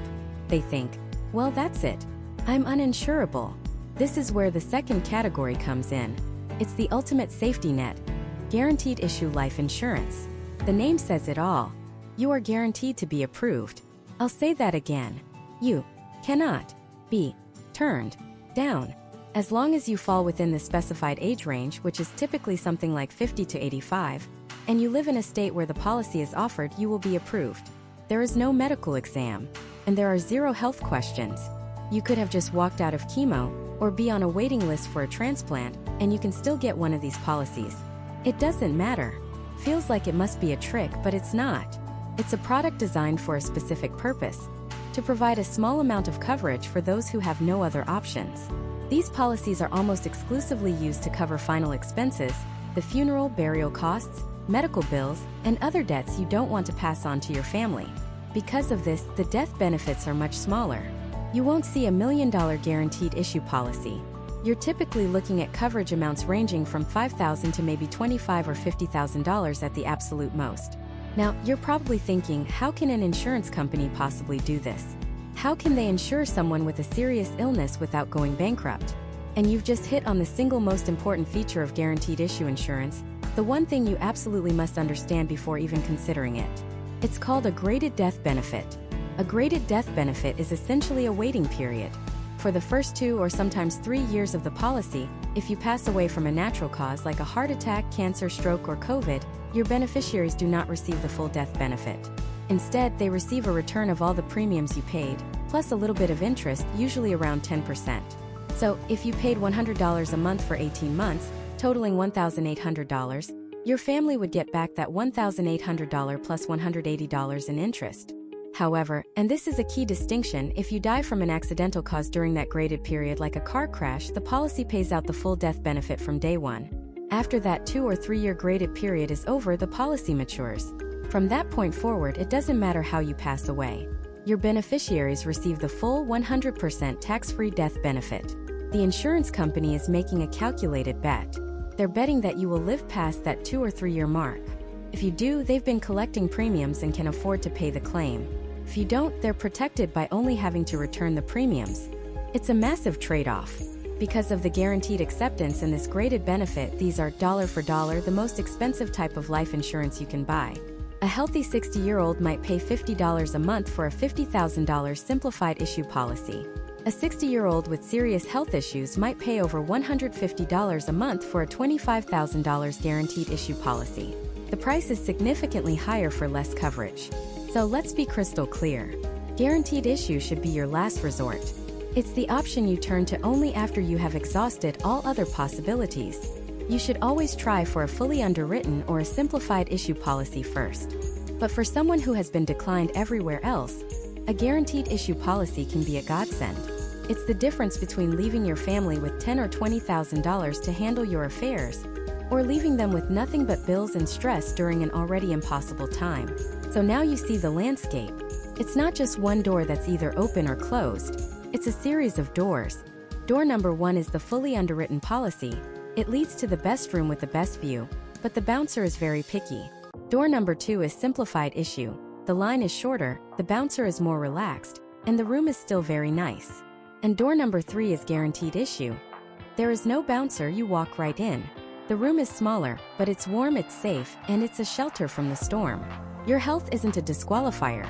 They think, well, that's it. I'm uninsurable. This is where the second category comes in. It's the ultimate safety net. Guaranteed Issue Life Insurance. The name says it all. You are guaranteed to be approved. I'll say that again. You cannot be turned down. As long as you fall within the specified age range, which is typically something like 50 to 85, and you live in a state where the policy is offered, you will be approved. There is no medical exam, and there are zero health questions. You could have just walked out of chemo, or be on a waiting list for a transplant, and you can still get one of these policies. It doesn't matter. Feels like it must be a trick, but it's not. It's a product designed for a specific purpose, to provide a small amount of coverage for those who have no other options. These policies are almost exclusively used to cover final expenses, the funeral, burial costs, medical bills, and other debts you don't want to pass on to your family. Because of this, the death benefits are much smaller. You won't see $1 million guaranteed issue policy. You're typically looking at coverage amounts ranging from $5,000 to maybe $25,000 or $50,000 at the absolute most. Now, you're probably thinking, how can an insurance company possibly do this? How can they insure someone with a serious illness without going bankrupt? And you've just hit on the single most important feature of guaranteed issue insurance, the one thing you absolutely must understand before even considering it. It's called a graded death benefit. A graded death benefit is essentially a waiting period. For the first 2 or sometimes 3 years of the policy, if you pass away from a natural cause like a heart attack, cancer, stroke, or COVID, your beneficiaries do not receive the full death benefit. Instead, they receive a return of all the premiums you paid, plus a little bit of interest, usually around 10%. So, if you paid $100 a month for 18 months, totaling $1,800, your family would get back that $1,800 plus $180 in interest. However, and this is a key distinction, if you die from an accidental cause during that graded period like a car crash, the policy pays out the full death benefit from day one. After that 2 or 3 year graded period is over, the policy matures. From that point forward, it doesn't matter how you pass away. Your beneficiaries receive the full 100% tax-free death benefit. The insurance company is making a calculated bet. They're betting that you will live past that 2 or 3 year mark. If you do, they've been collecting premiums and can afford to pay the claim. If you don't, they're protected by only having to return the premiums. It's a massive trade-off. Because of the guaranteed acceptance and this graded benefit, these are, dollar for dollar, the most expensive type of life insurance you can buy. A healthy 60-year-old might pay $50 a month for a $50,000 simplified issue policy. A 60-year-old with serious health issues might pay over $150 a month for a $25,000 guaranteed issue policy. The price is significantly higher for less coverage. So let's be crystal clear. Guaranteed issue should be your last resort. It's the option you turn to only after you have exhausted all other possibilities. You should always try for a fully underwritten or a simplified issue policy first. But for someone who has been declined everywhere else, a guaranteed issue policy can be a godsend. It's the difference between leaving your family with $10,000 or $20,000 to handle your affairs, or leaving them with nothing but bills and stress during an already impossible time. So now you see the landscape. It's not just one door that's either open or closed. It's a series of doors. Door number 1 is the fully underwritten policy. It leads to the best room with the best view, but the bouncer is very picky. Door number 2 is simplified issue. The line is shorter, the bouncer is more relaxed, and the room is still very nice. And door number 3 is guaranteed issue. There is no bouncer, you walk right in. The room is smaller, but it's warm, it's safe, and it's a shelter from the storm. Your health isn't a disqualifier.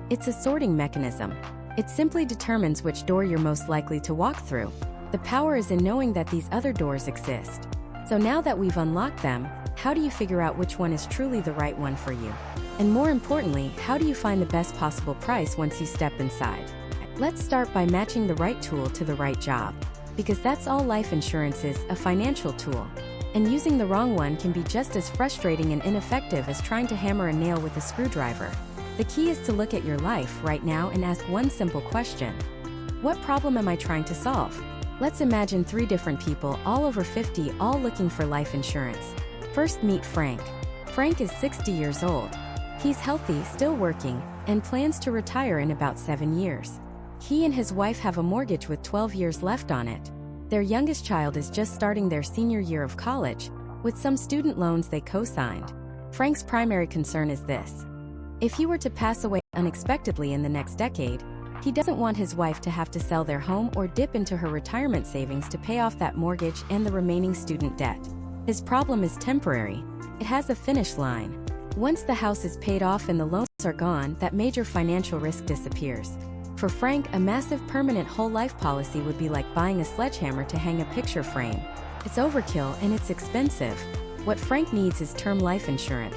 It's a sorting mechanism. It simply determines which door you're most likely to walk through. The power is in knowing that these other doors exist. So now that we've unlocked them, how do you figure out which one is truly the right one for you? And more importantly, how do you find the best possible price once you step inside? Let's start by matching the right tool to the right job. Because that's all life insurance is, a financial tool. And using the wrong one can be just as frustrating and ineffective as trying to hammer a nail with a screwdriver. The key is to look at your life right now and ask one simple question. What problem am I trying to solve? Let's imagine 3 different people, all over 50, all looking for life insurance. First, meet Frank. Frank is 60 years old. He's healthy, still working, and plans to retire in about 7 years. He and his wife have a mortgage with 12 years left on it. Their youngest child is just starting their senior year of college, with some student loans they co-signed. Frank's primary concern is this. If he were to pass away unexpectedly in the next decade, he doesn't want his wife to have to sell their home or dip into her retirement savings to pay off that mortgage and the remaining student debt. His problem is temporary. It has a finish line. Once the house is paid off and the loans are gone, that major financial risk disappears. For Frank, a massive permanent whole life policy would be like buying a sledgehammer to hang a picture frame. It's overkill and it's expensive. What Frank needs is term life insurance.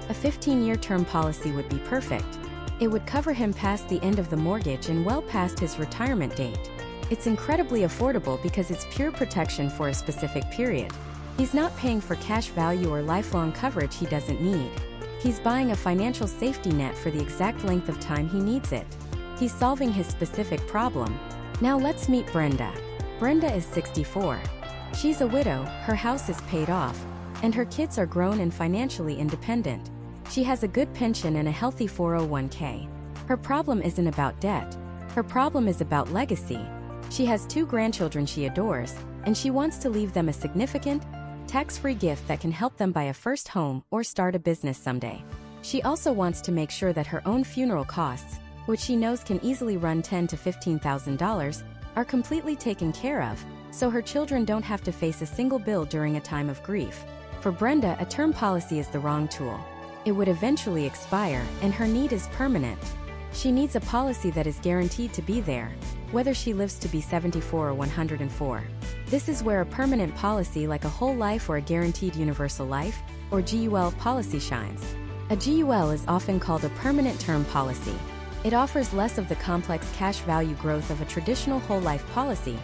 A 15-year term policy would be perfect. It would cover him past the end of the mortgage and well past his retirement date. It's incredibly affordable because it's pure protection for a specific period. He's not paying for cash value or lifelong coverage he doesn't need. He's buying a financial safety net for the exact length of time he needs it. He's solving his specific problem. Now let's meet Brenda. Brenda is 64. She's a widow, her house is paid off, and her kids are grown and financially independent. She has a good pension and a healthy 401k. Her problem isn't about debt. Her problem is about legacy. She has 2 grandchildren she adores, and she wants to leave them a significant, tax-free gift that can help them buy a first home or start a business someday. She also wants to make sure that her own funeral costs, which she knows can easily run $10,000 to $15,000, are completely taken care of, so her children don't have to face a single bill during a time of grief. For Brenda, a term policy is the wrong tool. It would eventually expire, and her need is permanent. She needs a policy that is guaranteed to be there, whether she lives to be 74 or 104. This is where a permanent policy like a whole life or a guaranteed universal life, or GUL policy shines. A GUL is often called a permanent term policy. It offers less of the complex cash value growth of a traditional whole life policy,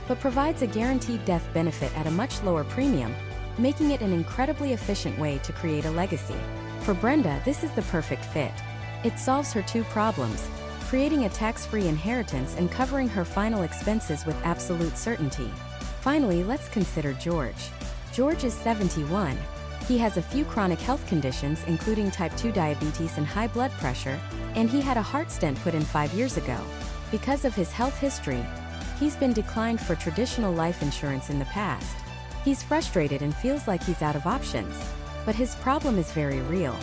but provides a guaranteed death benefit at a much lower premium, making it an incredibly efficient way to create a legacy. For Brenda, this is the perfect fit. It solves her 2 problems, creating a tax-free inheritance and covering her final expenses with absolute certainty. Finally, let's consider George. George is 71. He has a few chronic health conditions including type 2 diabetes and high blood pressure, and he had a heart stent put in 5 years ago. Because of his health history, he's been declined for traditional life insurance in the past. He's frustrated and feels like he's out of options. But his problem is very real.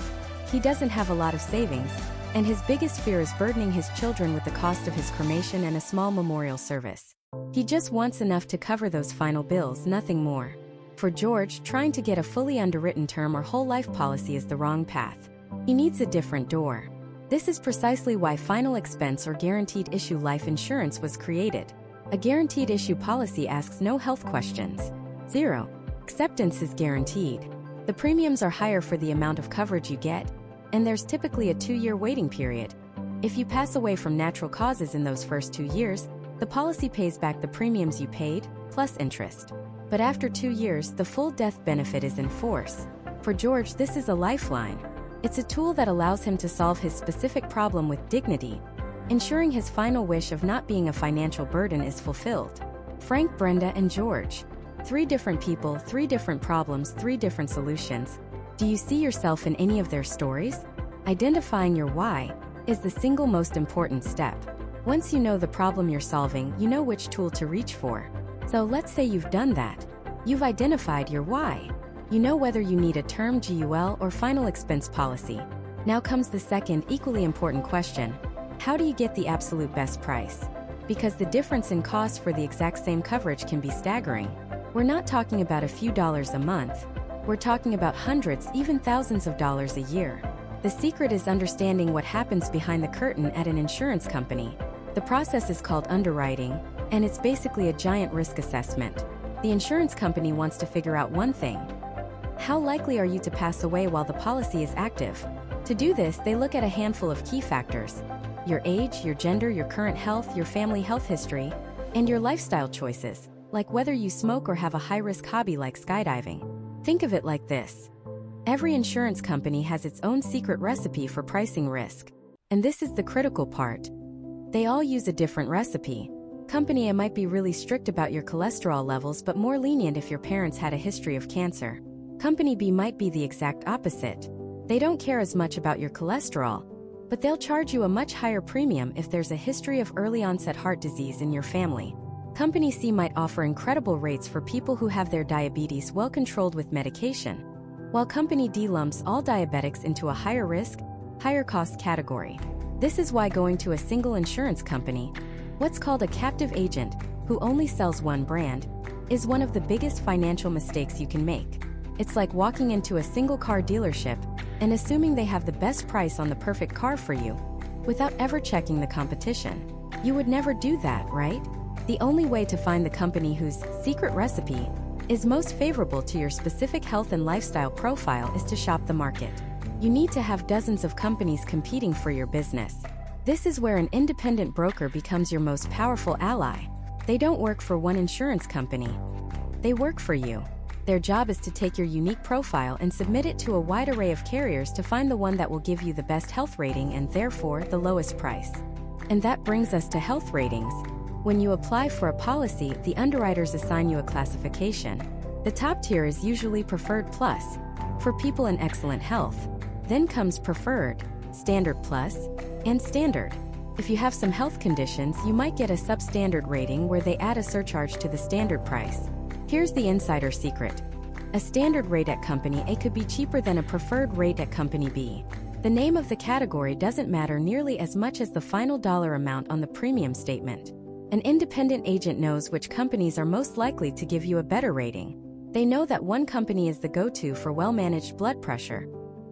He doesn't have a lot of savings, and his biggest fear is burdening his children with the cost of his cremation and a small memorial service. He just wants enough to cover those final bills, nothing more. For George, trying to get a fully underwritten term or whole life policy is the wrong path. He needs a different door. This is precisely why final expense or guaranteed issue life insurance was created. A guaranteed issue policy asks no health questions. 0. Acceptance is guaranteed. The premiums are higher for the amount of coverage you get, and there's typically a 2-year waiting period. If you pass away from natural causes in those first 2 years, the policy pays back the premiums you paid, plus interest. But after 2 years, the full death benefit is in force. For George, this is a lifeline. It's a tool that allows him to solve his specific problem with dignity, ensuring his final wish of not being a financial burden is fulfilled. Frank, Brenda, and George. 3 different people, 3 different problems, 3 different solutions. Do you see yourself in any of their stories? Identifying your why is the single most important step. Once you know the problem you're solving, you know which tool to reach for. So let's say you've done that. You've identified your why. You know whether you need a term GUL or final expense policy. Now comes the second, equally important question. How do you get the absolute best price? Because the difference in cost for the exact same coverage can be staggering. We're not talking about a few dollars a month. We're talking about hundreds, even thousands of dollars a year. The secret is understanding what happens behind the curtain at an insurance company. The process is called underwriting, and it's basically a giant risk assessment. The insurance company wants to figure out one thing. How likely are you to pass away while the policy is active? To do this, they look at a handful of key factors: your age, your gender, your current health, your family health history, and your lifestyle choices, like whether you smoke or have a high-risk hobby like skydiving. Think of it like this. Every insurance company has its own secret recipe for pricing risk. And this is the critical part. They all use a different recipe. Company A might be really strict about your cholesterol levels but more lenient if your parents had a history of cancer. Company B might be the exact opposite. They don't care as much about your cholesterol, but they'll charge you a much higher premium if there's a history of early-onset heart disease in your family. Company C might offer incredible rates for people who have their diabetes well controlled with medication, while Company D lumps all diabetics into a higher risk, higher cost category. This is why going to a single insurance company, what's called a captive agent, who only sells one brand, is one of the biggest financial mistakes you can make. It's like walking into a single car dealership and assuming they have the best price on the perfect car for you, without ever checking the competition. You would never do that, right? The only way to find the company whose secret recipe is most favorable to your specific health and lifestyle profile is to shop the market. You need to have dozens of companies competing for your business. This is where an independent broker becomes your most powerful ally. They don't work for one insurance company. They work for you. Their job is to take your unique profile and submit it to a wide array of carriers to find the one that will give you the best health rating and therefore the lowest price. And that brings us to health ratings. When you apply for a policy, the underwriters assign you a classification. The top tier is usually Preferred Plus, for people in excellent health. Then comes Preferred, Standard Plus, and Standard. If you have some health conditions, you might get a substandard rating where they add a surcharge to the standard price. Here's the insider secret. A standard rate at Company A could be cheaper than a preferred rate at Company B. The name of the category doesn't matter nearly as much as the final dollar amount on the premium statement. An independent agent knows which companies are most likely to give you a better rating. They know that one company is the go-to for well-managed blood pressure,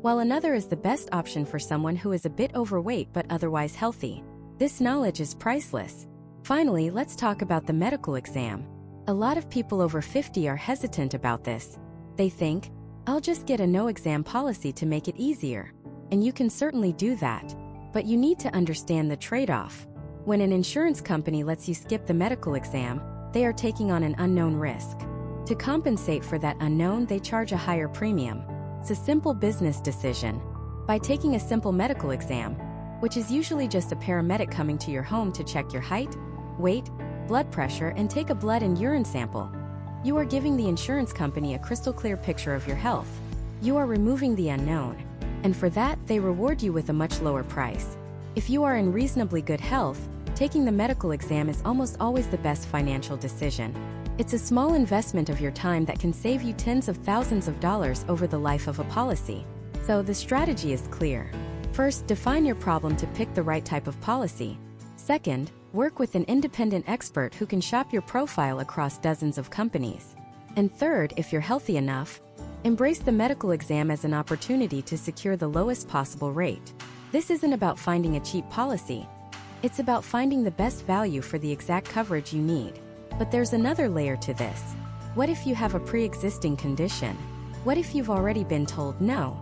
while another is the best option for someone who is a bit overweight but otherwise healthy. This knowledge is priceless. Finally, let's talk about the medical exam. A lot of people over 50 are hesitant about this. They think, I'll just get a no-exam policy to make it easier. And you can certainly do that. But you need to understand the trade-off. When an insurance company lets you skip the medical exam, they are taking on an unknown risk. To compensate for that unknown, they charge a higher premium. It's a simple business decision. By taking a simple medical exam, which is usually just a paramedic coming to your home to check your height, weight, blood pressure, and take a blood and urine sample, You are giving the insurance company a crystal clear picture of your health. You are removing the unknown. And for that, they reward you with a much lower price. If you are in reasonably good health, taking the medical exam is almost always the best financial decision. It's a small investment of your time that can save you tens of thousands of dollars over the life of a policy. So the strategy is clear. First, define your problem to pick the right type of policy. Second, work with an independent expert who can shop your profile across dozens of companies. And third, if you're healthy enough, embrace the medical exam as an opportunity to secure the lowest possible rate. This isn't about finding a cheap policy. It's about finding the best value for the exact coverage you need. But there's another layer to this. What if you have a pre-existing condition? What if you've already been told no?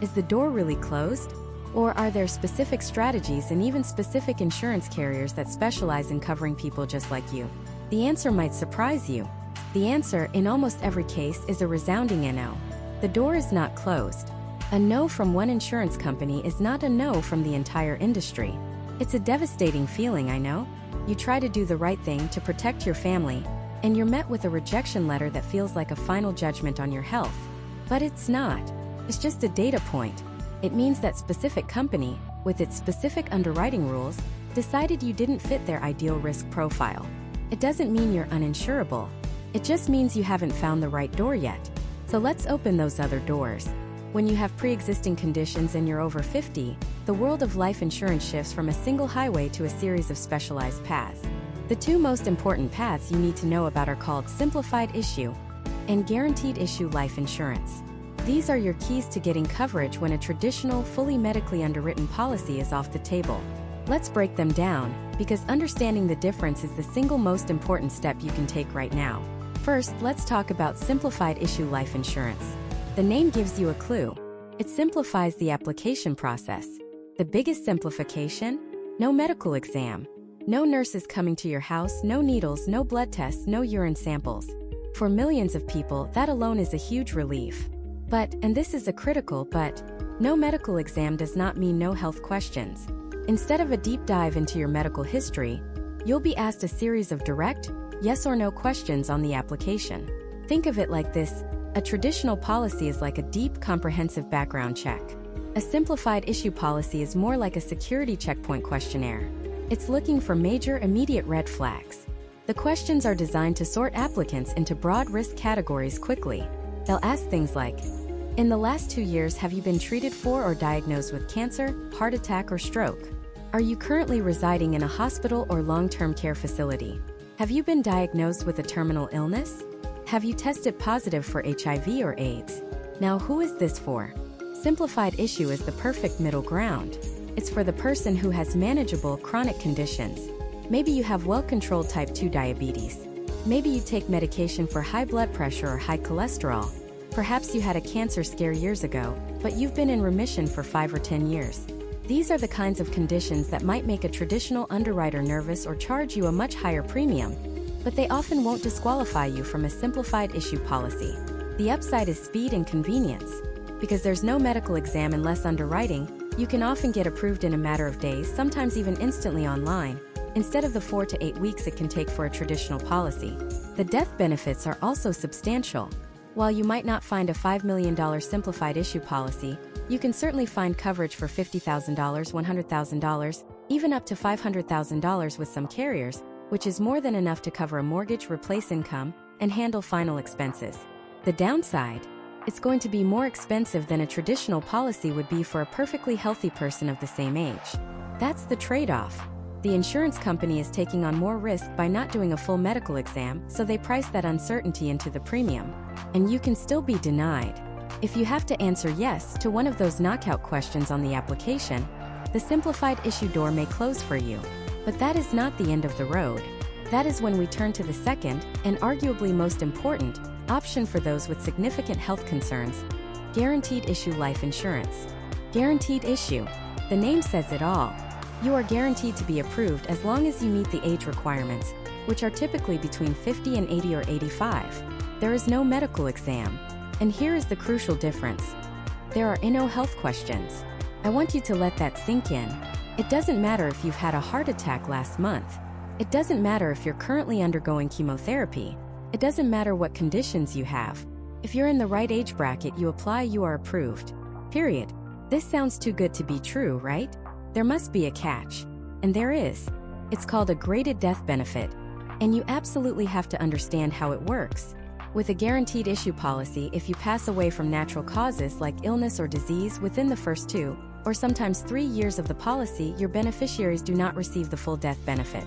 Is the door really closed? Or are there specific strategies and even specific insurance carriers that specialize in covering people just like you? The answer might surprise you. The answer, in almost every case, is a resounding no. The door is not closed. A no from one insurance company is not a no from the entire industry. It's a devastating feeling, I know. You try to do the right thing to protect your family, and you're met with a rejection letter that feels like a final judgment on your health. But it's not. It's just a data point. It means that specific company, with its specific underwriting rules, decided you didn't fit their ideal risk profile. It doesn't mean you're uninsurable. It just means you haven't found the right door yet. So let's open those other doors. When you have pre-existing conditions and you're over 50, the world of life insurance shifts from a single highway to a series of specialized paths. The two most important paths you need to know about are called Simplified Issue and Guaranteed Issue Life Insurance. These are your keys to getting coverage when a traditional, fully medically underwritten policy is off the table. Let's break them down, because understanding the difference is the single most important step you can take right now. First, let's talk about Simplified Issue Life Insurance. The name gives you a clue. It simplifies the application process. The biggest simplification? No medical exam. No nurses coming to your house, no needles, no blood tests, no urine samples. For millions of people, that alone is a huge relief. But, and this is a critical but, no medical exam does not mean no health questions. Instead of a deep dive into your medical history, you'll be asked a series of direct, yes or no questions on the application. Think of it like this: a traditional policy is like a deep, comprehensive background check. A simplified issue policy is more like a security checkpoint questionnaire. It's looking for major, immediate red flags. The questions are designed to sort applicants into broad risk categories quickly. They'll ask things like, in the last 2 years, have you been treated for or diagnosed with cancer, heart attack, or stroke? Are you currently residing in a hospital or long-term care facility? Have you been diagnosed with a terminal illness? Have you tested positive for HIV or AIDS? Now, who is this for? Simplified Issue is the perfect middle ground. It's for the person who has manageable chronic conditions. Maybe you have well-controlled type 2 diabetes. Maybe you take medication for high blood pressure or high cholesterol. Perhaps you had a cancer scare years ago, but you've been in remission for 5 or 10 years. These are the kinds of conditions that might make a traditional underwriter nervous or charge you a much higher premium, but they often won't disqualify you from a simplified issue policy. The upside is speed and convenience. Because there's no medical exam and less underwriting, you can often get approved in a matter of days, sometimes even instantly online, instead of the 4 to 8 weeks it can take for a traditional policy. The death benefits are also substantial. While you might not find a $5 million simplified issue policy, you can certainly find coverage for $50,000, $100,000, even up to $500,000 with some carriers, which is more than enough to cover a mortgage, replace income, and handle final expenses. The downside? It's going to be more expensive than a traditional policy would be for a perfectly healthy person of the same age. That's the trade-off. The insurance company is taking on more risk by not doing a full medical exam, so they price that uncertainty into the premium. And you can still be denied. If you have to answer yes to one of those knockout questions on the application, the simplified issue door may close for you. But that is not the end of the road. That is when we turn to the second, and arguably most important, option for those with significant health concerns: Guaranteed Issue Life Insurance. Guaranteed Issue. The name says it all. You are guaranteed to be approved as long as you meet the age requirements, which are typically between 50 and 80 or 85. There is no medical exam. And here is the crucial difference. There are no health questions. I want you to let that sink in. It doesn't matter if you've had a heart attack last month. It doesn't matter if you're currently undergoing chemotherapy. It doesn't matter what conditions you have. If you're in the right age bracket, you apply, you are approved. Period. This sounds too good to be true, right? There must be a catch. And there is. It's called a graded death benefit. And you absolutely have to understand how it works. With a guaranteed issue policy, if you pass away from natural causes like illness or disease within the first 2, or sometimes 3 years of the policy, your beneficiaries do not receive the full death benefit.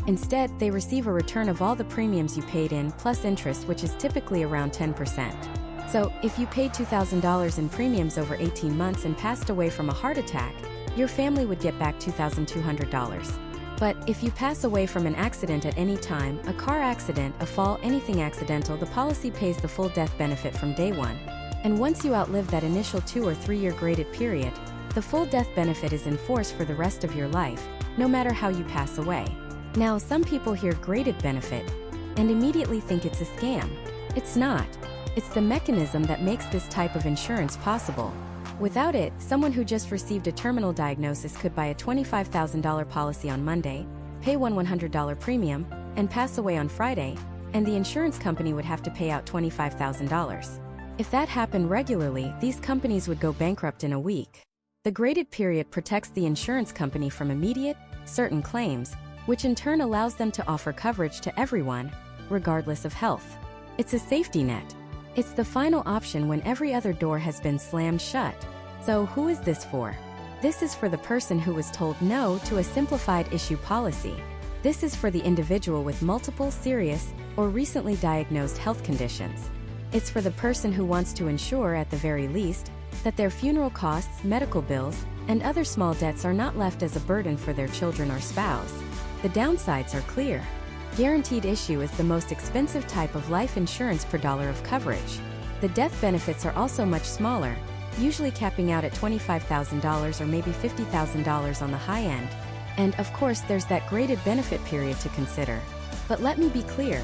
Instead, they receive a return of all the premiums you paid in plus interest, which is typically around 10%. So, if you paid $2,000 in premiums over 18 months and passed away from a heart attack, your family would get back $2,200. But if you pass away from an accident at any time, a car accident, a fall, anything accidental, the policy pays the full death benefit from day one. And once you outlive that initial 2 or 3 year graded period, the full death benefit is in force for the rest of your life, no matter how you pass away. Now, some people hear graded benefit and immediately think it's a scam. It's not. It's the mechanism that makes this type of insurance possible. Without it, someone who just received a terminal diagnosis could buy a $25,000 policy on Monday, pay $100 premium, and pass away on Friday, and the insurance company would have to pay out $25,000. If that happened regularly, these companies would go bankrupt in a week. The graded period protects the insurance company from immediate, certain claims, which in turn allows them to offer coverage to everyone, regardless of health. It's a safety net. It's the final option when every other door has been slammed shut. So who is this for? This is for the person who was told no to a simplified issue policy. This is for the individual with multiple serious or recently diagnosed health conditions. It's for the person who wants to ensure, at the very least, that their funeral costs, medical bills, and other small debts are not left as a burden for their children or spouse. The downsides are clear. Guaranteed issue is the most expensive type of life insurance per dollar of coverage. The death benefits are also much smaller, usually capping out at $25,000 or maybe $50,000 on the high end. And of course, there's that graded benefit period to consider. But let me be clear.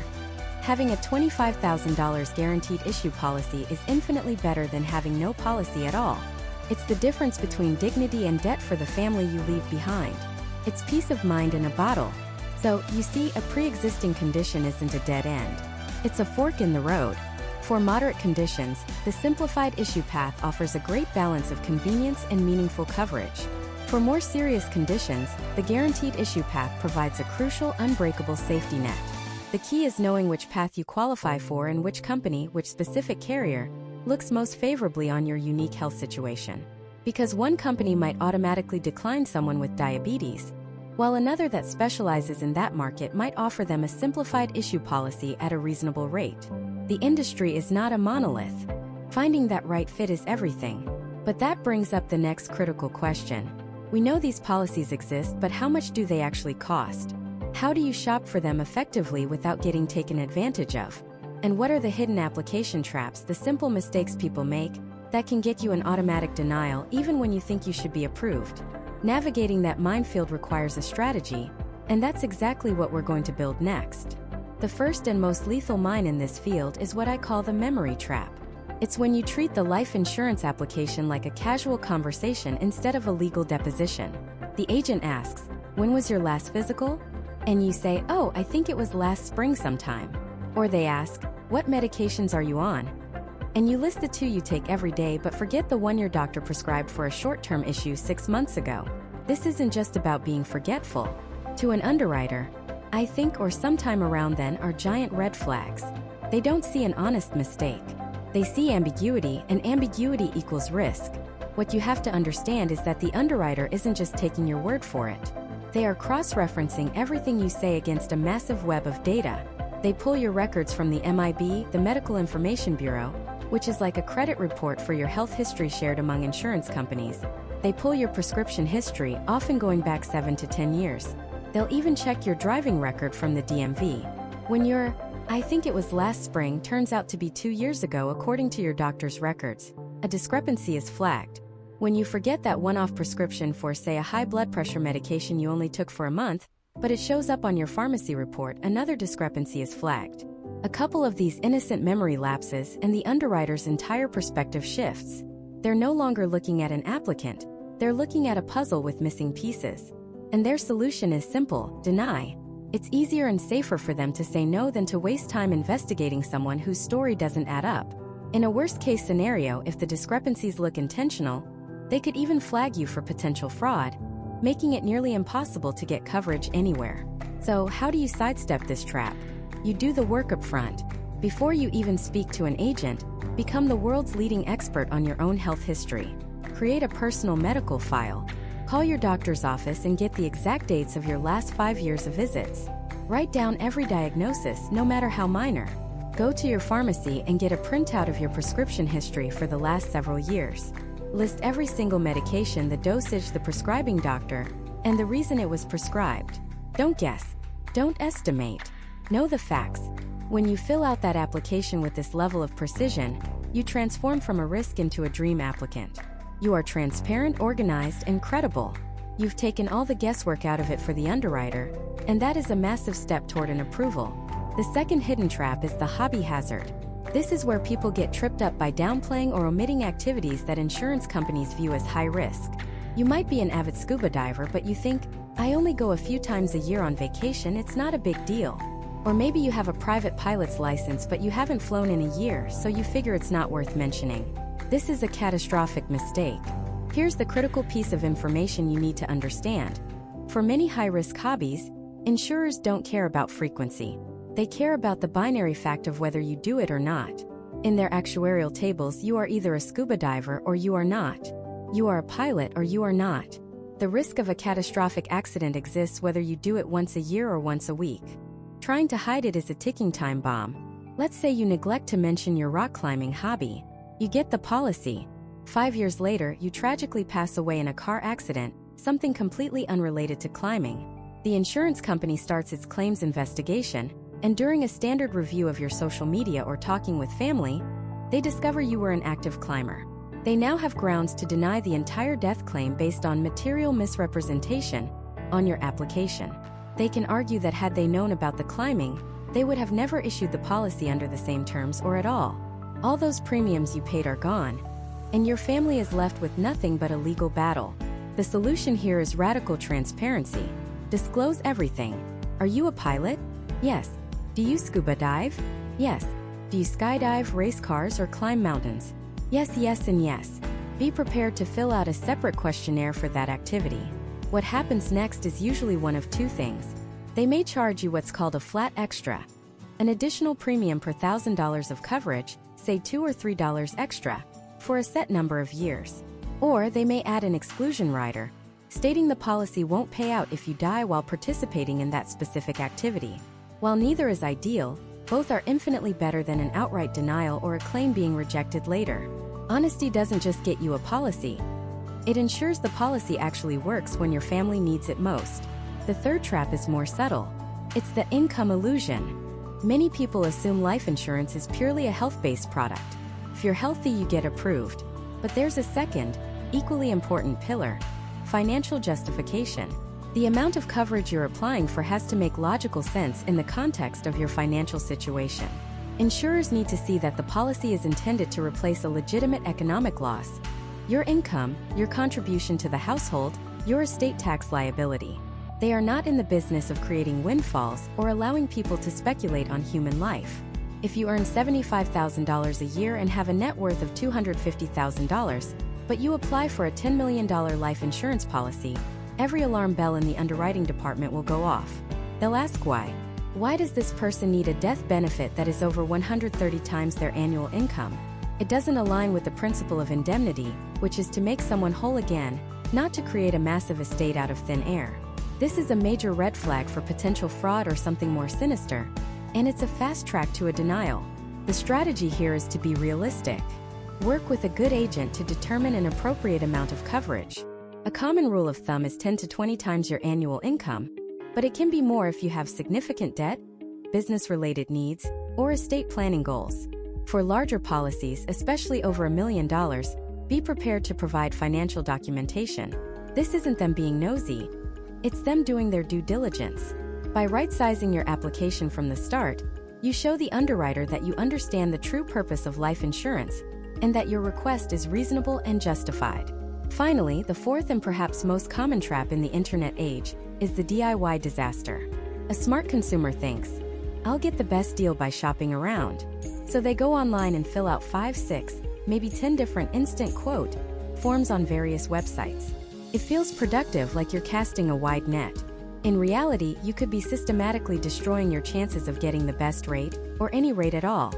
Having a $25,000 guaranteed issue policy is infinitely better than having no policy at all. It's the difference between dignity and debt for the family you leave behind. It's peace of mind in a bottle. So, you see, a pre-existing condition isn't a dead end. It's a fork in the road. For moderate conditions, the simplified issue path offers a great balance of convenience and meaningful coverage. For more serious conditions, the guaranteed issue path provides a crucial, unbreakable safety net. The key is knowing which path you qualify for and which company, which specific carrier, looks most favorably on your unique health situation. Because one company might automatically decline someone with diabetes, while another that specializes in that market might offer them a simplified issue policy at a reasonable rate. The industry is not a monolith. Finding that right fit is everything. But that brings up the next critical question. We know these policies exist, but how much do they actually cost? How do you shop for them effectively without getting taken advantage of? And what are the hidden application traps, the simple mistakes people make, that can get you an automatic denial even when you think you should be approved? Navigating that minefield requires a strategy, and that's exactly what we're going to build next. The first and most lethal mine in this field is what I call the memory trap. It's when you treat the life insurance application like a casual conversation instead of a legal deposition. The agent asks, "When was your last physical?" And you say, "Oh, I think it was last spring sometime." Or they ask, "What medications are you on?" And you list the 2 you take every day but forget the one your doctor prescribed for a short-term issue 6 months ago. This isn't just about being forgetful. To an underwriter, I think, or sometime around then, are giant red flags. They don't see an honest mistake. They see ambiguity, and ambiguity equals risk. What you have to understand is that the underwriter isn't just taking your word for it. They are cross-referencing everything you say against a massive web of data. They pull your records from the MIB, the Medical Information Bureau, which is like a credit report for your health history shared among insurance companies. They pull your prescription history, often going back 7 to 10 years. They'll even check your driving record from the DMV. When your "I think it was last spring" turns out to be 2 years ago according to your doctor's records, a discrepancy is flagged. When you forget that one-off prescription for, say, a high blood pressure medication you only took for a month, but it shows up on your pharmacy report, another discrepancy is flagged. A couple of these innocent memory lapses and the underwriter's entire perspective shifts. They're no longer looking at an applicant, they're looking at a puzzle with missing pieces. And their solution is simple: deny. It's easier and safer for them to say no than to waste time investigating someone whose story doesn't add up. In a worst-case scenario, if the discrepancies look intentional, they could even flag you for potential fraud, making it nearly impossible to get coverage anywhere. So, how do you sidestep this trap? You do the work up front. Before you even speak to an agent, become the world's leading expert on your own health history. Create a personal medical file. Call your doctor's office and get the exact dates of your last 5 years of visits. Write down every diagnosis, no matter how minor. Go to your pharmacy and get a printout of your prescription history for the last several years. List every single medication, the dosage, the prescribing doctor, and the reason it was prescribed. Don't guess. Don't estimate. Know the facts. When you fill out that application with this level of precision, you transform from a risk into a dream applicant. You are transparent, organized, and credible. You've taken all the guesswork out of it for the underwriter, and that is a massive step toward an approval. The second hidden trap is the hobby hazard. This is where people get tripped up by downplaying or omitting activities that insurance companies view as high risk. You might be an avid scuba diver, but you think, I only go a few times a year on vacation, it's not a big deal. Or maybe you have a private pilot's license but you haven't flown in a year, so you figure it's not worth mentioning. This is a catastrophic mistake. Here's the critical piece of information you need to understand. For many high-risk hobbies, insurers don't care about frequency. They care about the binary fact of whether you do it or not. In their actuarial tables, you are either a scuba diver or you are not. You are a pilot or you are not. The risk of a catastrophic accident exists whether you do it once a year or once a week. Trying to hide it is a ticking time bomb. Let's say you neglect to mention your rock climbing hobby. You get the policy. 5 years later, you tragically pass away in a car accident, something completely unrelated to climbing. The insurance company starts its claims investigation, and during a standard review of your social media or talking with family, they discover you were an active climber. They now have grounds to deny the entire death claim based on material misrepresentation on your application. They can argue that had they known about the climbing, they would have never issued the policy under the same terms or at all. All those premiums you paid are gone, and your family is left with nothing but a legal battle. The solution here is radical transparency. Disclose everything. Are you a pilot? Yes. Do you scuba dive? Yes. Do you skydive, race cars, or climb mountains? Yes, yes, and yes. Be prepared to fill out a separate questionnaire for that activity. What happens next is usually one of two things. They may charge you what's called a flat extra, an additional premium per $1,000 of coverage, say $2 or $3 extra, for a set number of years. Or they may add an exclusion rider, stating the policy won't pay out if you die while participating in that specific activity. While neither is ideal, both are infinitely better than an outright denial or a claim being rejected later. Honesty doesn't just get you a policy. It ensures the policy actually works when your family needs it most. The third trap is more subtle. It's the income illusion. Many people assume life insurance is purely a health-based product. If you're healthy, you get approved. But there's a second, equally important pillar: financial justification. The amount of coverage you're applying for has to make logical sense in the context of your financial situation. Insurers need to see that the policy is intended to replace a legitimate economic loss: your income, your contribution to the household, your estate tax liability. They are not in the business of creating windfalls or allowing people to speculate on human life. If you earn $75,000 a year and have a net worth of $250,000, but you apply for a $10 million life insurance policy, every alarm bell in the underwriting department will go off. They'll ask why. Why does this person need a death benefit that is over 130 times their annual income? It doesn't align with the principle of indemnity, which is to make someone whole again, not to create a massive estate out of thin air. This is a major red flag for potential fraud or something more sinister, and it's a fast track to a denial. The strategy here is to be realistic. Work with a good agent to determine an appropriate amount of coverage. A common rule of thumb is 10 to 20 times your annual income, but it can be more if you have significant debt, business-related needs, or estate planning goals. For larger policies, especially over $1 million, be prepared to provide financial documentation. This isn't them being nosy. It's them doing their due diligence. By right-sizing your application from the start, you show the underwriter that you understand the true purpose of life insurance and that your request is reasonable and justified. Finally, the fourth and perhaps most common trap in the internet age is the DIY disaster. A smart consumer thinks, I'll get the best deal by shopping around. So they go online and fill out 5, 6, maybe 10 different instant quote forms on various websites. It feels productive, like you're casting a wide net. In reality, you could be systematically destroying your chances of getting the best rate, or any rate at all.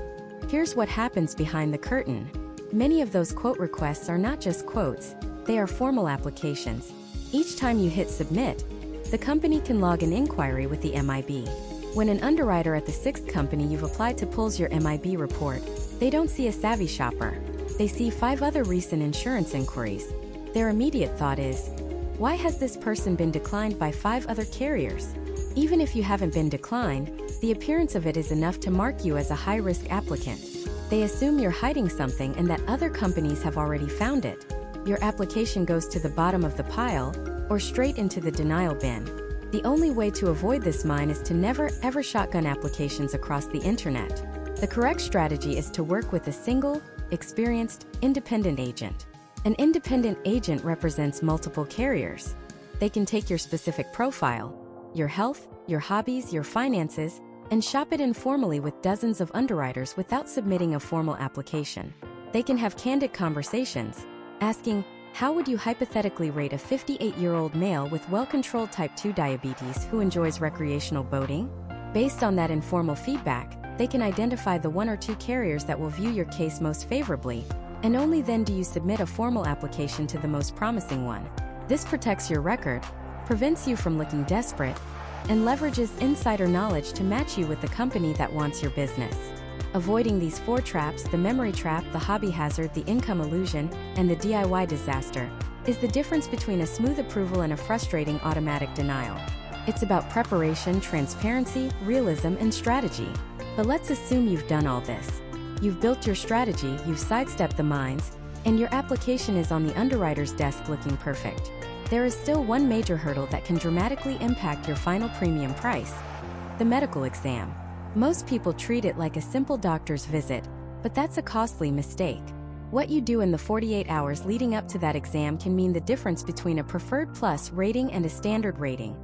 Here's what happens behind the curtain. Many of those quote requests are not just quotes, they are formal applications. Each time you hit submit, the company can log an inquiry with the MIB. When an underwriter at the 6th company you've applied to pulls your MIB report, they don't see a savvy shopper. They see 5 other recent insurance inquiries. Their immediate thought is, why has this person been declined by 5 other carriers? Even if you haven't been declined, the appearance of it is enough to mark you as a high-risk applicant. They assume you're hiding something and that other companies have already found it. Your application goes to the bottom of the pile, or straight into the denial bin. The only way to avoid this mine is to never, ever shotgun applications across the internet. The correct strategy is to work with a single, experienced, independent agent. An independent agent represents multiple carriers. They can take your specific profile, your health, your hobbies, your finances, and shop it informally with dozens of underwriters without submitting a formal application. They can have candid conversations, asking, how would you hypothetically rate a 58-year-old male with well-controlled type 2 diabetes who enjoys recreational boating? Based on that informal feedback, they can identify the 1 or 2 carriers that will view your case most favorably, and only then do you submit a formal application to the most promising one. This protects your record, prevents you from looking desperate, and leverages insider knowledge to match you with the company that wants your business. Avoiding these 4 traps, the memory trap, the hobby hazard, the income illusion, and the DIY disaster, is the difference between a smooth approval and a frustrating automatic denial. It's about preparation, transparency, realism, and strategy. But let's assume you've done all this. You've built your strategy, you've sidestepped the mines, and your application is on the underwriter's desk looking perfect. There is still one major hurdle that can dramatically impact your final premium price: the medical exam. Most people treat it like a simple doctor's visit, but that's a costly mistake. What you do in the 48 hours leading up to that exam can mean the difference between a preferred plus rating and a standard rating.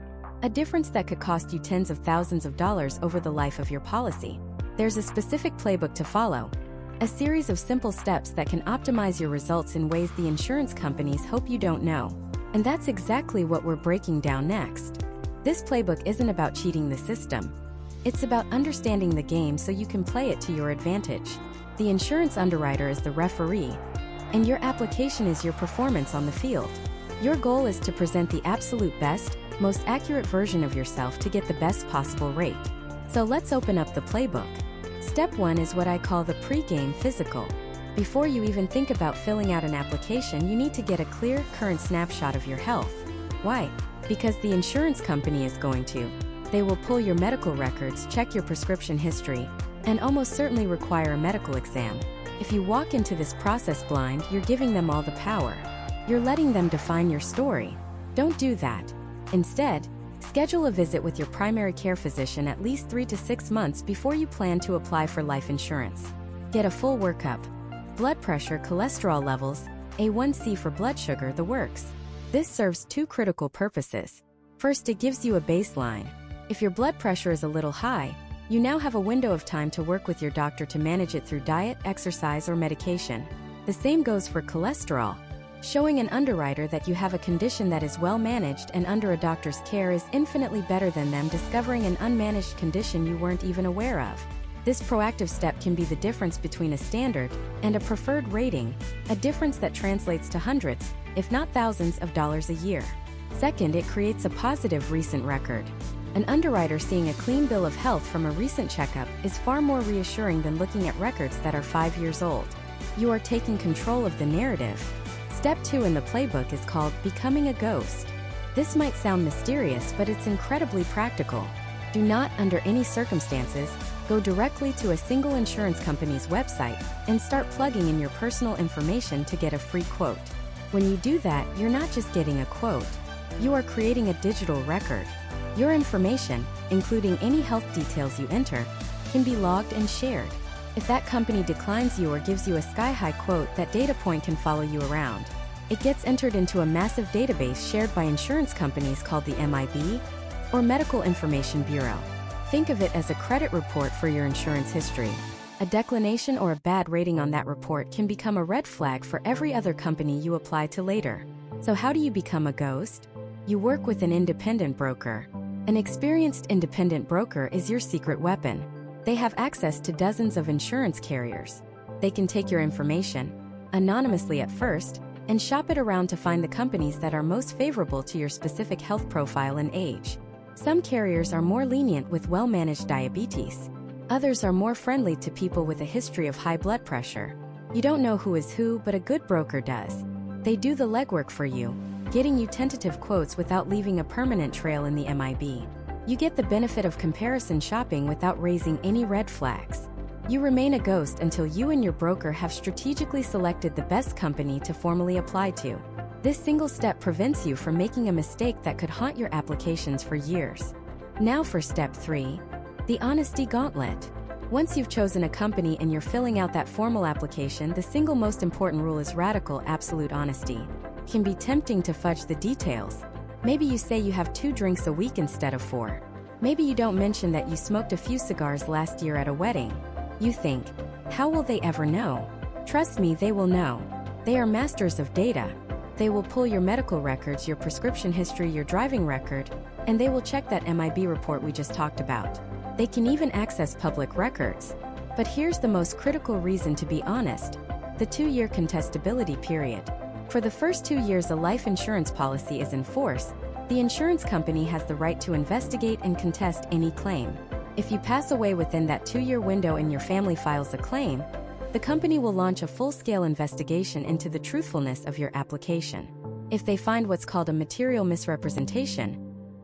A difference that could cost you tens of thousands of dollars over the life of your policy. There's a specific playbook to follow, a series of simple steps that can optimize your results in ways the insurance companies hope you don't know. And that's exactly what we're breaking down next. This playbook isn't about cheating the system. It's about understanding the game so you can play it to your advantage. The insurance underwriter is the referee, and your application is your performance on the field. Your goal is to present the absolute best, most accurate version of yourself to get the best possible rate. So let's open up the playbook. Step 1 is what I call the pre-game physical. Before you even think about filling out an application, you need to get a clear, current snapshot of your health. Why? Because the insurance company is going to. They will pull your medical records, check your prescription history, and almost certainly require a medical exam. If you walk into this process blind, you're giving them all the power. You're letting them define your story. Don't do that. Instead, schedule a visit with your primary care physician at least 3 to 6 months before you plan to apply for life insurance. Get a full workup. Blood pressure, cholesterol levels, A1C for blood sugar, the works. This serves 2 critical purposes. First, it gives you a baseline. If your blood pressure is a little high, you now have a window of time to work with your doctor to manage it through diet, exercise, or medication. The same goes for cholesterol. Showing an underwriter that you have a condition that is well managed and under a doctor's care is infinitely better than them discovering an unmanaged condition you weren't even aware of. This proactive step can be the difference between a standard and a preferred rating, a difference that translates to hundreds, if not thousands of dollars a year. Second, it creates a positive recent record. An underwriter seeing a clean bill of health from a recent checkup is far more reassuring than looking at records that are 5 years old. You are taking control of the narrative. Step 2 in the playbook is called becoming a ghost. This might sound mysterious, but it's incredibly practical. Do not, under any circumstances, go directly to a single insurance company's website and start plugging in your personal information to get a free quote. When you do that, you're not just getting a quote. You are creating a digital record. Your information, including any health details you enter, can be logged and shared. If that company declines you or gives you a sky-high quote, that data point can follow you around. It gets entered into a massive database shared by insurance companies called the MIB. or Medical Information Bureau. Think of it as a credit report for your insurance history. A declination or a bad rating on that report can become a red flag for every other company you apply to later. So how do you become a ghost? You work with an independent broker. An experienced independent broker is your secret weapon. They have access to dozens of insurance carriers. They can take your information, anonymously at first, and shop it around to find the companies that are most favorable to your specific health profile and age. Some carriers are more lenient with well-managed diabetes. Others are more friendly to people with a history of high blood pressure. You don't know who is who, but a good broker does. They do the legwork for you, getting you tentative quotes without leaving a permanent trail in the MIB. You get the benefit of comparison shopping without raising any red flags. You remain a ghost until you and your broker have strategically selected the best company to formally apply to. This single step prevents you from making a mistake that could haunt your applications for years. Now for step 3, the honesty gauntlet. Once you've chosen a company and you're filling out that formal application, the single most important rule is radical, absolute honesty. It can be tempting to fudge the details. Maybe you say you have 2 drinks a week instead of 4. Maybe you don't mention that you smoked a few cigars last year at a wedding. You think, how will they ever know? Trust me, they will know. They are masters of data. They will pull your medical records, your prescription history, your driving record, and they will check that MIB report we just talked about. They can even access public records. But here's the most critical reason to be honest: the 2-year contestability period. For the first 2 years a life insurance policy is in force, the insurance company has the right to investigate and contest any claim. If you pass away within that 2-year window and your family files a claim, the company will launch a full-scale investigation into the truthfulness of your application. If they find what's called a material misrepresentation,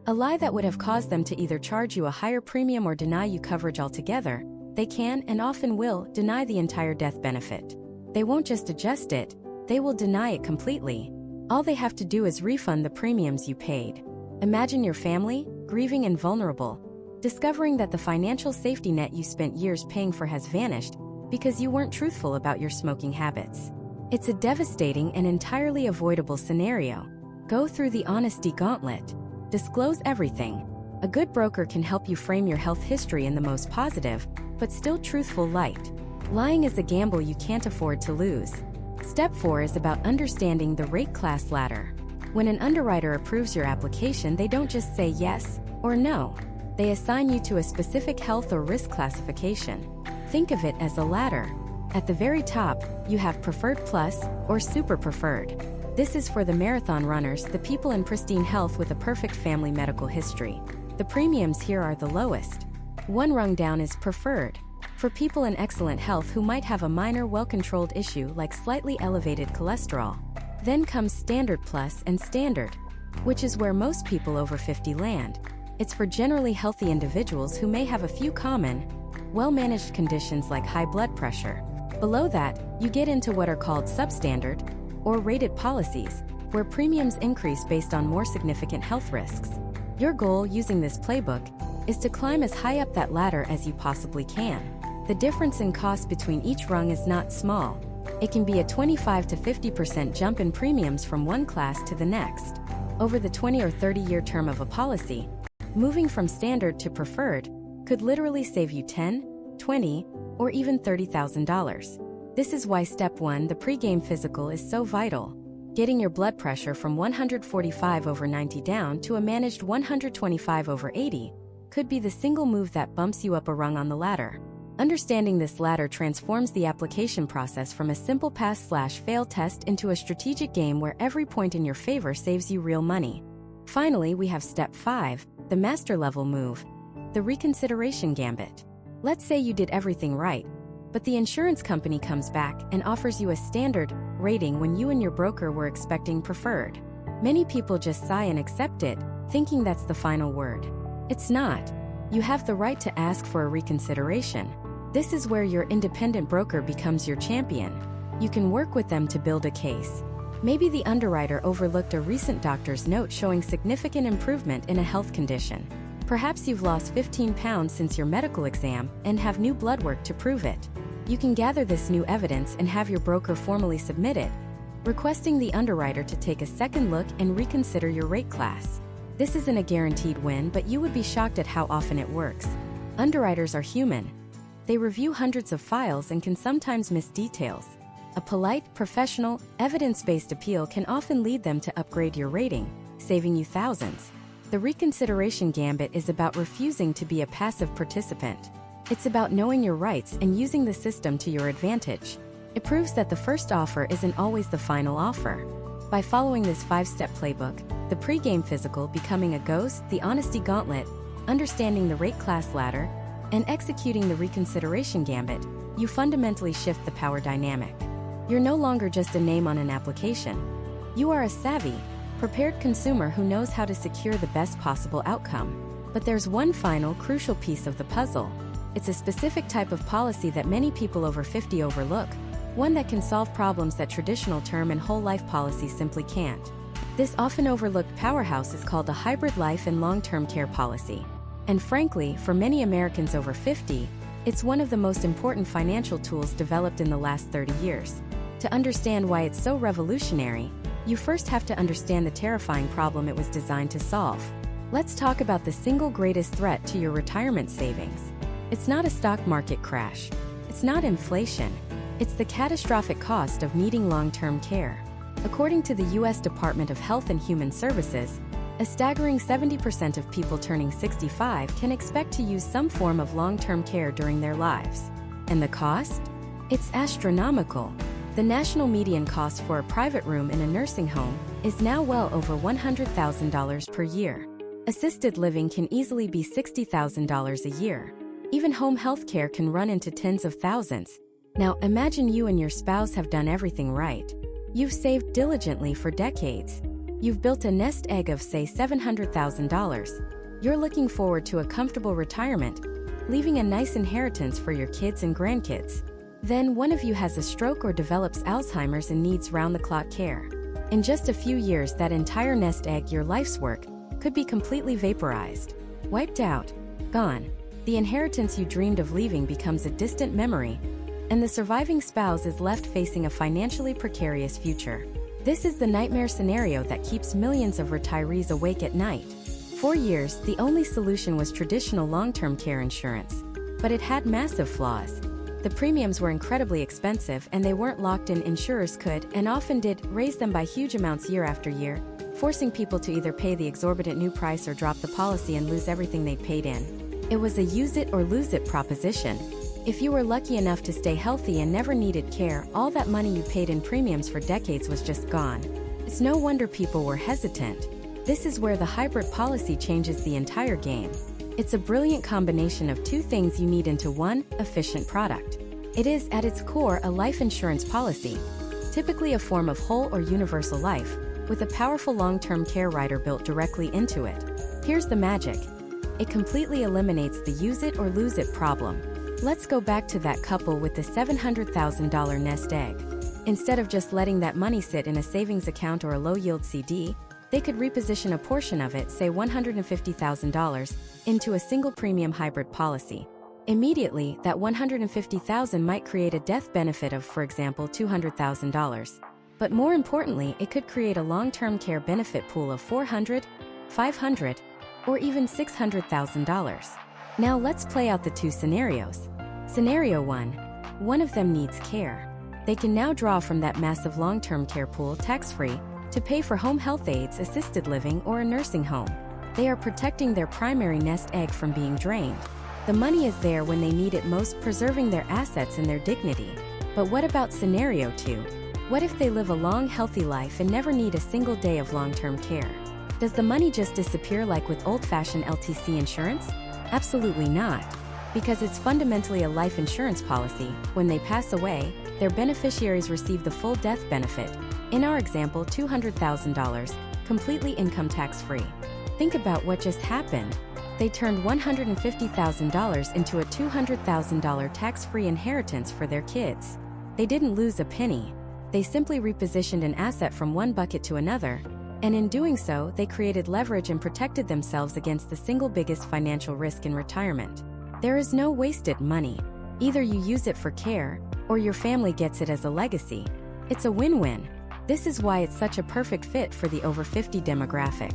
a lie that would have caused them to either charge you a higher premium or deny you coverage altogether, they can, and often will, deny the entire death benefit. They won't just adjust it, they will deny it completely. All they have to do is refund the premiums you paid. Imagine your family, grieving and vulnerable, discovering that the financial safety net you spent years paying for has vanished because you weren't truthful about your smoking habits. It's a devastating and entirely avoidable scenario. Go through the honesty gauntlet. Disclose everything. A good broker can help you frame your health history in the most positive, but still truthful light. Lying is a gamble you can't afford to lose. Step 4 is about understanding the rate class ladder. When an underwriter approves your application, they don't just say yes or no. They assign you to a specific health or risk classification. Think of it as a ladder. At the very top, you have Preferred Plus or Super Preferred. This is for the marathon runners, the people in pristine health with a perfect family medical history. The premiums here are the lowest. One rung down is Preferred, for people in excellent health who might have a minor, well-controlled issue like slightly elevated cholesterol. Then comes Standard Plus and Standard, which is where most people over 50 land. It's for generally healthy individuals who may have a few common, well-managed conditions like high blood pressure. Below that, you get into what are called substandard, or rated policies, where premiums increase based on more significant health risks. Your goal using this playbook is to climb as high up that ladder as you possibly can. The difference in cost between each rung is not small. It can be a 25 to 50% jump in premiums from one class to the next. Over the 20 or 30-year term of a policy, moving from standard to preferred could literally save you $10, $20, or even $30,000. This is why step 1, the pre-game physical, is so vital. Getting your blood pressure from 145/90 down to a managed 125/80 could be the single move that bumps you up a rung on the ladder. Understanding this ladder transforms the application process from a simple pass/fail test into a strategic game where every point in your favor saves you real money. Finally, we have step 5, the master level move, the reconsideration gambit. Let's say you did everything right, but the insurance company comes back and offers you a standard rating when you and your broker were expecting preferred. Many people just sigh and accept it, thinking that's the final word. It's not. You have the right to ask for a reconsideration. This is where your independent broker becomes your champion. You can work with them to build a case. Maybe the underwriter overlooked a recent doctor's note showing significant improvement in a health condition. Perhaps you've lost 15 pounds since your medical exam and have new blood work to prove it. You can gather this new evidence and have your broker formally submit it, requesting the underwriter to take a second look and reconsider your rate class. This isn't a guaranteed win, but you would be shocked at how often it works. Underwriters are human. They review hundreds of files and can sometimes miss details. A polite, professional, evidence-based appeal can often lead them to upgrade your rating, saving you thousands. The reconsideration gambit is about refusing to be a passive participant. It's about knowing your rights and using the system to your advantage. It proves that the first offer isn't always the final offer. By following this 5-step playbook, the pre-game physical, becoming a ghost, the honesty gauntlet, understanding the rate class ladder, and executing the reconsideration gambit, you fundamentally shift the power dynamic. You're no longer just a name on an application. You are a savvy, prepared consumer who knows how to secure the best possible outcome. But there's one final, crucial piece of the puzzle. It's a specific type of policy that many people over 50 overlook, one that can solve problems that traditional term and whole life policies simply can't. This often overlooked powerhouse is called a hybrid life and long-term care policy. And frankly, for many Americans over 50, it's one of the most important financial tools developed in the last 30 years. To understand why it's so revolutionary, you first have to understand the terrifying problem it was designed to solve. Let's talk about the single greatest threat to your retirement savings. It's not a stock market crash. It's not inflation. It's the catastrophic cost of needing long-term care. According to the U.S. Department of Health and Human Services, a staggering 70% of people turning 65 can expect to use some form of long-term care during their lives. And the cost? It's astronomical. The national median cost for a private room in a nursing home is now well over $100,000 per year. Assisted living can easily be $60,000 a year. Even home health care can run into tens of thousands. Now imagine you and your spouse have done everything right. You've saved diligently for decades. You've built a nest egg of, say, $700,000. You're looking forward to a comfortable retirement, leaving a nice inheritance for your kids and grandkids. Then one of you has a stroke or develops Alzheimer's and needs round-the-clock care. In just a few years, that entire nest egg, your life's work, could be completely vaporized, wiped out, gone. The inheritance you dreamed of leaving becomes a distant memory, and the surviving spouse is left facing a financially precarious future. This is the nightmare scenario that keeps millions of retirees awake at night. For years, the only solution was traditional long-term care insurance, but it had massive flaws. The premiums were incredibly expensive, and they weren't locked in. Insurers could, and often did, raise them by huge amounts year after year, forcing people to either pay the exorbitant new price or drop the policy and lose everything they'd paid in. It was a use it or lose it proposition. If you were lucky enough to stay healthy and never needed care, all that money you paid in premiums for decades was just gone. It's no wonder people were hesitant. This is where the hybrid policy changes the entire game. It's a brilliant combination of two things you need into one efficient product. It is, at its core, a life insurance policy, typically a form of whole or universal life, with a powerful long-term care rider built directly into it. Here's the magic. It completely eliminates the use it or lose it problem. Let's go back to that couple with the $700,000 nest egg. Instead of just letting that money sit in a savings account or a low-yield CD, they could reposition a portion of it, say $150,000, into a single premium hybrid policy. Immediately, that $150,000 might create a death benefit of, for example, $200,000. But more importantly, it could create a long-term care benefit pool of $400,000, $500,000, or even $600,000. Now let's play out the two scenarios. Scenario 1. One of them needs care. They can now draw from that massive long-term care pool tax-free to pay for home health aides, assisted living, or a nursing home. They are protecting their primary nest egg from being drained. The money is there when they need it most, preserving their assets and their dignity. But what about scenario 2? What if they live a long, healthy life and never need a single day of long-term care? Does the money just disappear like with old-fashioned LTC insurance? Absolutely not. Because it's fundamentally a life insurance policy. When they pass away, their beneficiaries receive the full death benefit. In our example, $200,000, completely income tax-free. Think about what just happened. They turned $150,000 into a $200,000 tax-free inheritance for their kids. They didn't lose a penny. They simply repositioned an asset from one bucket to another, and in doing so, they created leverage and protected themselves against the single biggest financial risk in retirement. There is no wasted money. Either you use it for care, or your family gets it as a legacy. It's a win-win. This is why it's such a perfect fit for the over 50 demographic.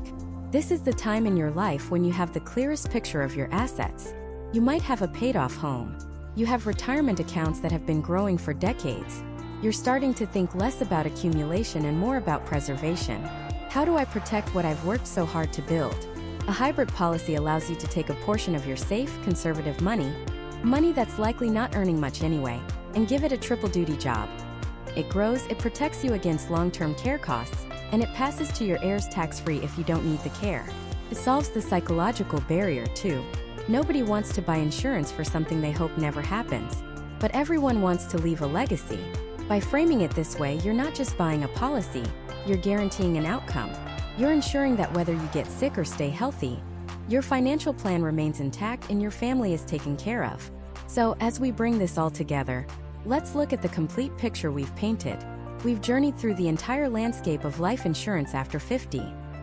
This is the time in your life when you have the clearest picture of your assets. You might have a paid-off home. You have retirement accounts that have been growing for decades. You're starting to think less about accumulation and more about preservation. How do I protect what I've worked so hard to build? A hybrid policy allows you to take a portion of your safe, conservative money that's likely not earning much anyway, and give it a triple-duty job. It grows, it protects you against long-term care costs, and it passes to your heirs tax-free if you don't need the care. It solves the psychological barrier, too. Nobody wants to buy insurance for something they hope never happens. But everyone wants to leave a legacy. By framing it this way, you're not just buying a policy, you're guaranteeing an outcome. You're ensuring that whether you get sick or stay healthy, your financial plan remains intact and your family is taken care of. So, as we bring this all together, let's look at the complete picture we've painted. We've journeyed through the entire landscape of life insurance after 50.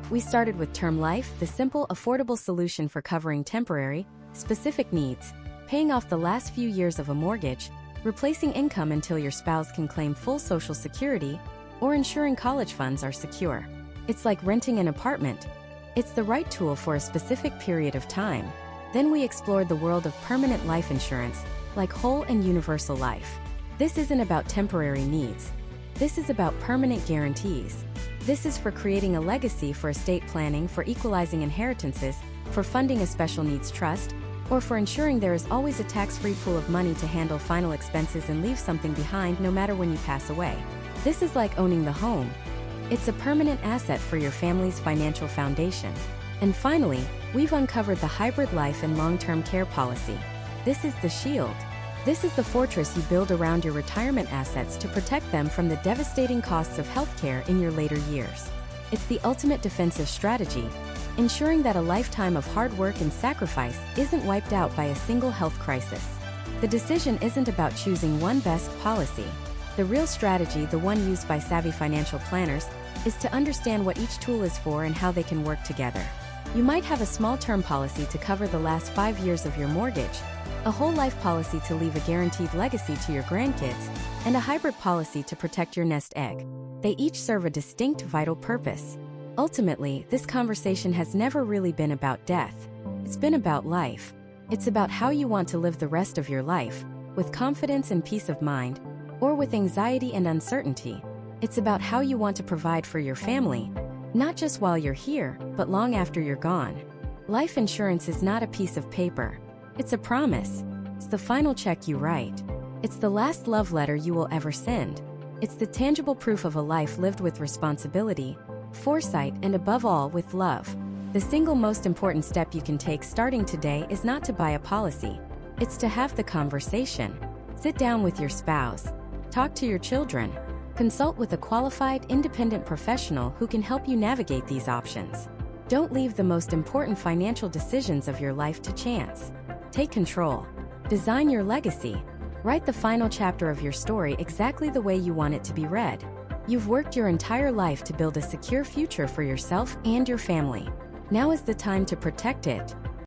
We started with term life, the simple, affordable solution for covering temporary, specific needs, paying off the last few years of a mortgage, replacing income until your spouse can claim full Social Security, or ensuring college funds are secure. It's like renting an apartment. It's the right tool for a specific period of time. Then we explored the world of permanent life insurance, like whole and universal life. This isn't about temporary needs. This is about permanent guarantees. This is for creating a legacy, for estate planning, for equalizing inheritances, for funding a special needs trust, or for ensuring there is always a tax-free pool of money to handle final expenses and leave something behind no matter when you pass away. This is like owning the home. It's a permanent asset for your family's financial foundation. And finally, we've uncovered the hybrid life and long-term care policy. This is the shield. This is the fortress you build around your retirement assets to protect them from the devastating costs of healthcare in your later years. It's the ultimate defensive strategy, ensuring that a lifetime of hard work and sacrifice isn't wiped out by a single health crisis. The decision isn't about choosing one best policy. The real strategy, the one used by savvy financial planners, is to understand what each tool is for and how they can work together. You might have a small term policy to cover the last 5 years of your mortgage, a whole life policy to leave a guaranteed legacy to your grandkids, and a hybrid policy to protect your nest egg. They each serve a distinct, vital purpose. Ultimately, this conversation has never really been about death. It's been about life. It's about how you want to live the rest of your life, with confidence and peace of mind, or with anxiety and uncertainty. It's about how you want to provide for your family, not just while you're here, but long after you're gone. Life insurance is not a piece of paper. It's a promise. It's the final check you write. It's the last love letter you will ever send. It's the tangible proof of a life lived with responsibility, foresight, and above all, with love. The single most important step you can take starting today is not to buy a policy. It's to have the conversation. Sit down with your spouse. Talk to your children. Consult with a qualified, independent professional who can help you navigate these options. Don't leave the most important financial decisions of your life to chance. Take control. Design your legacy. Write the final chapter of your story exactly the way you want it to be read. You've worked your entire life to build a secure future for yourself and your family. Now is the time to protect it.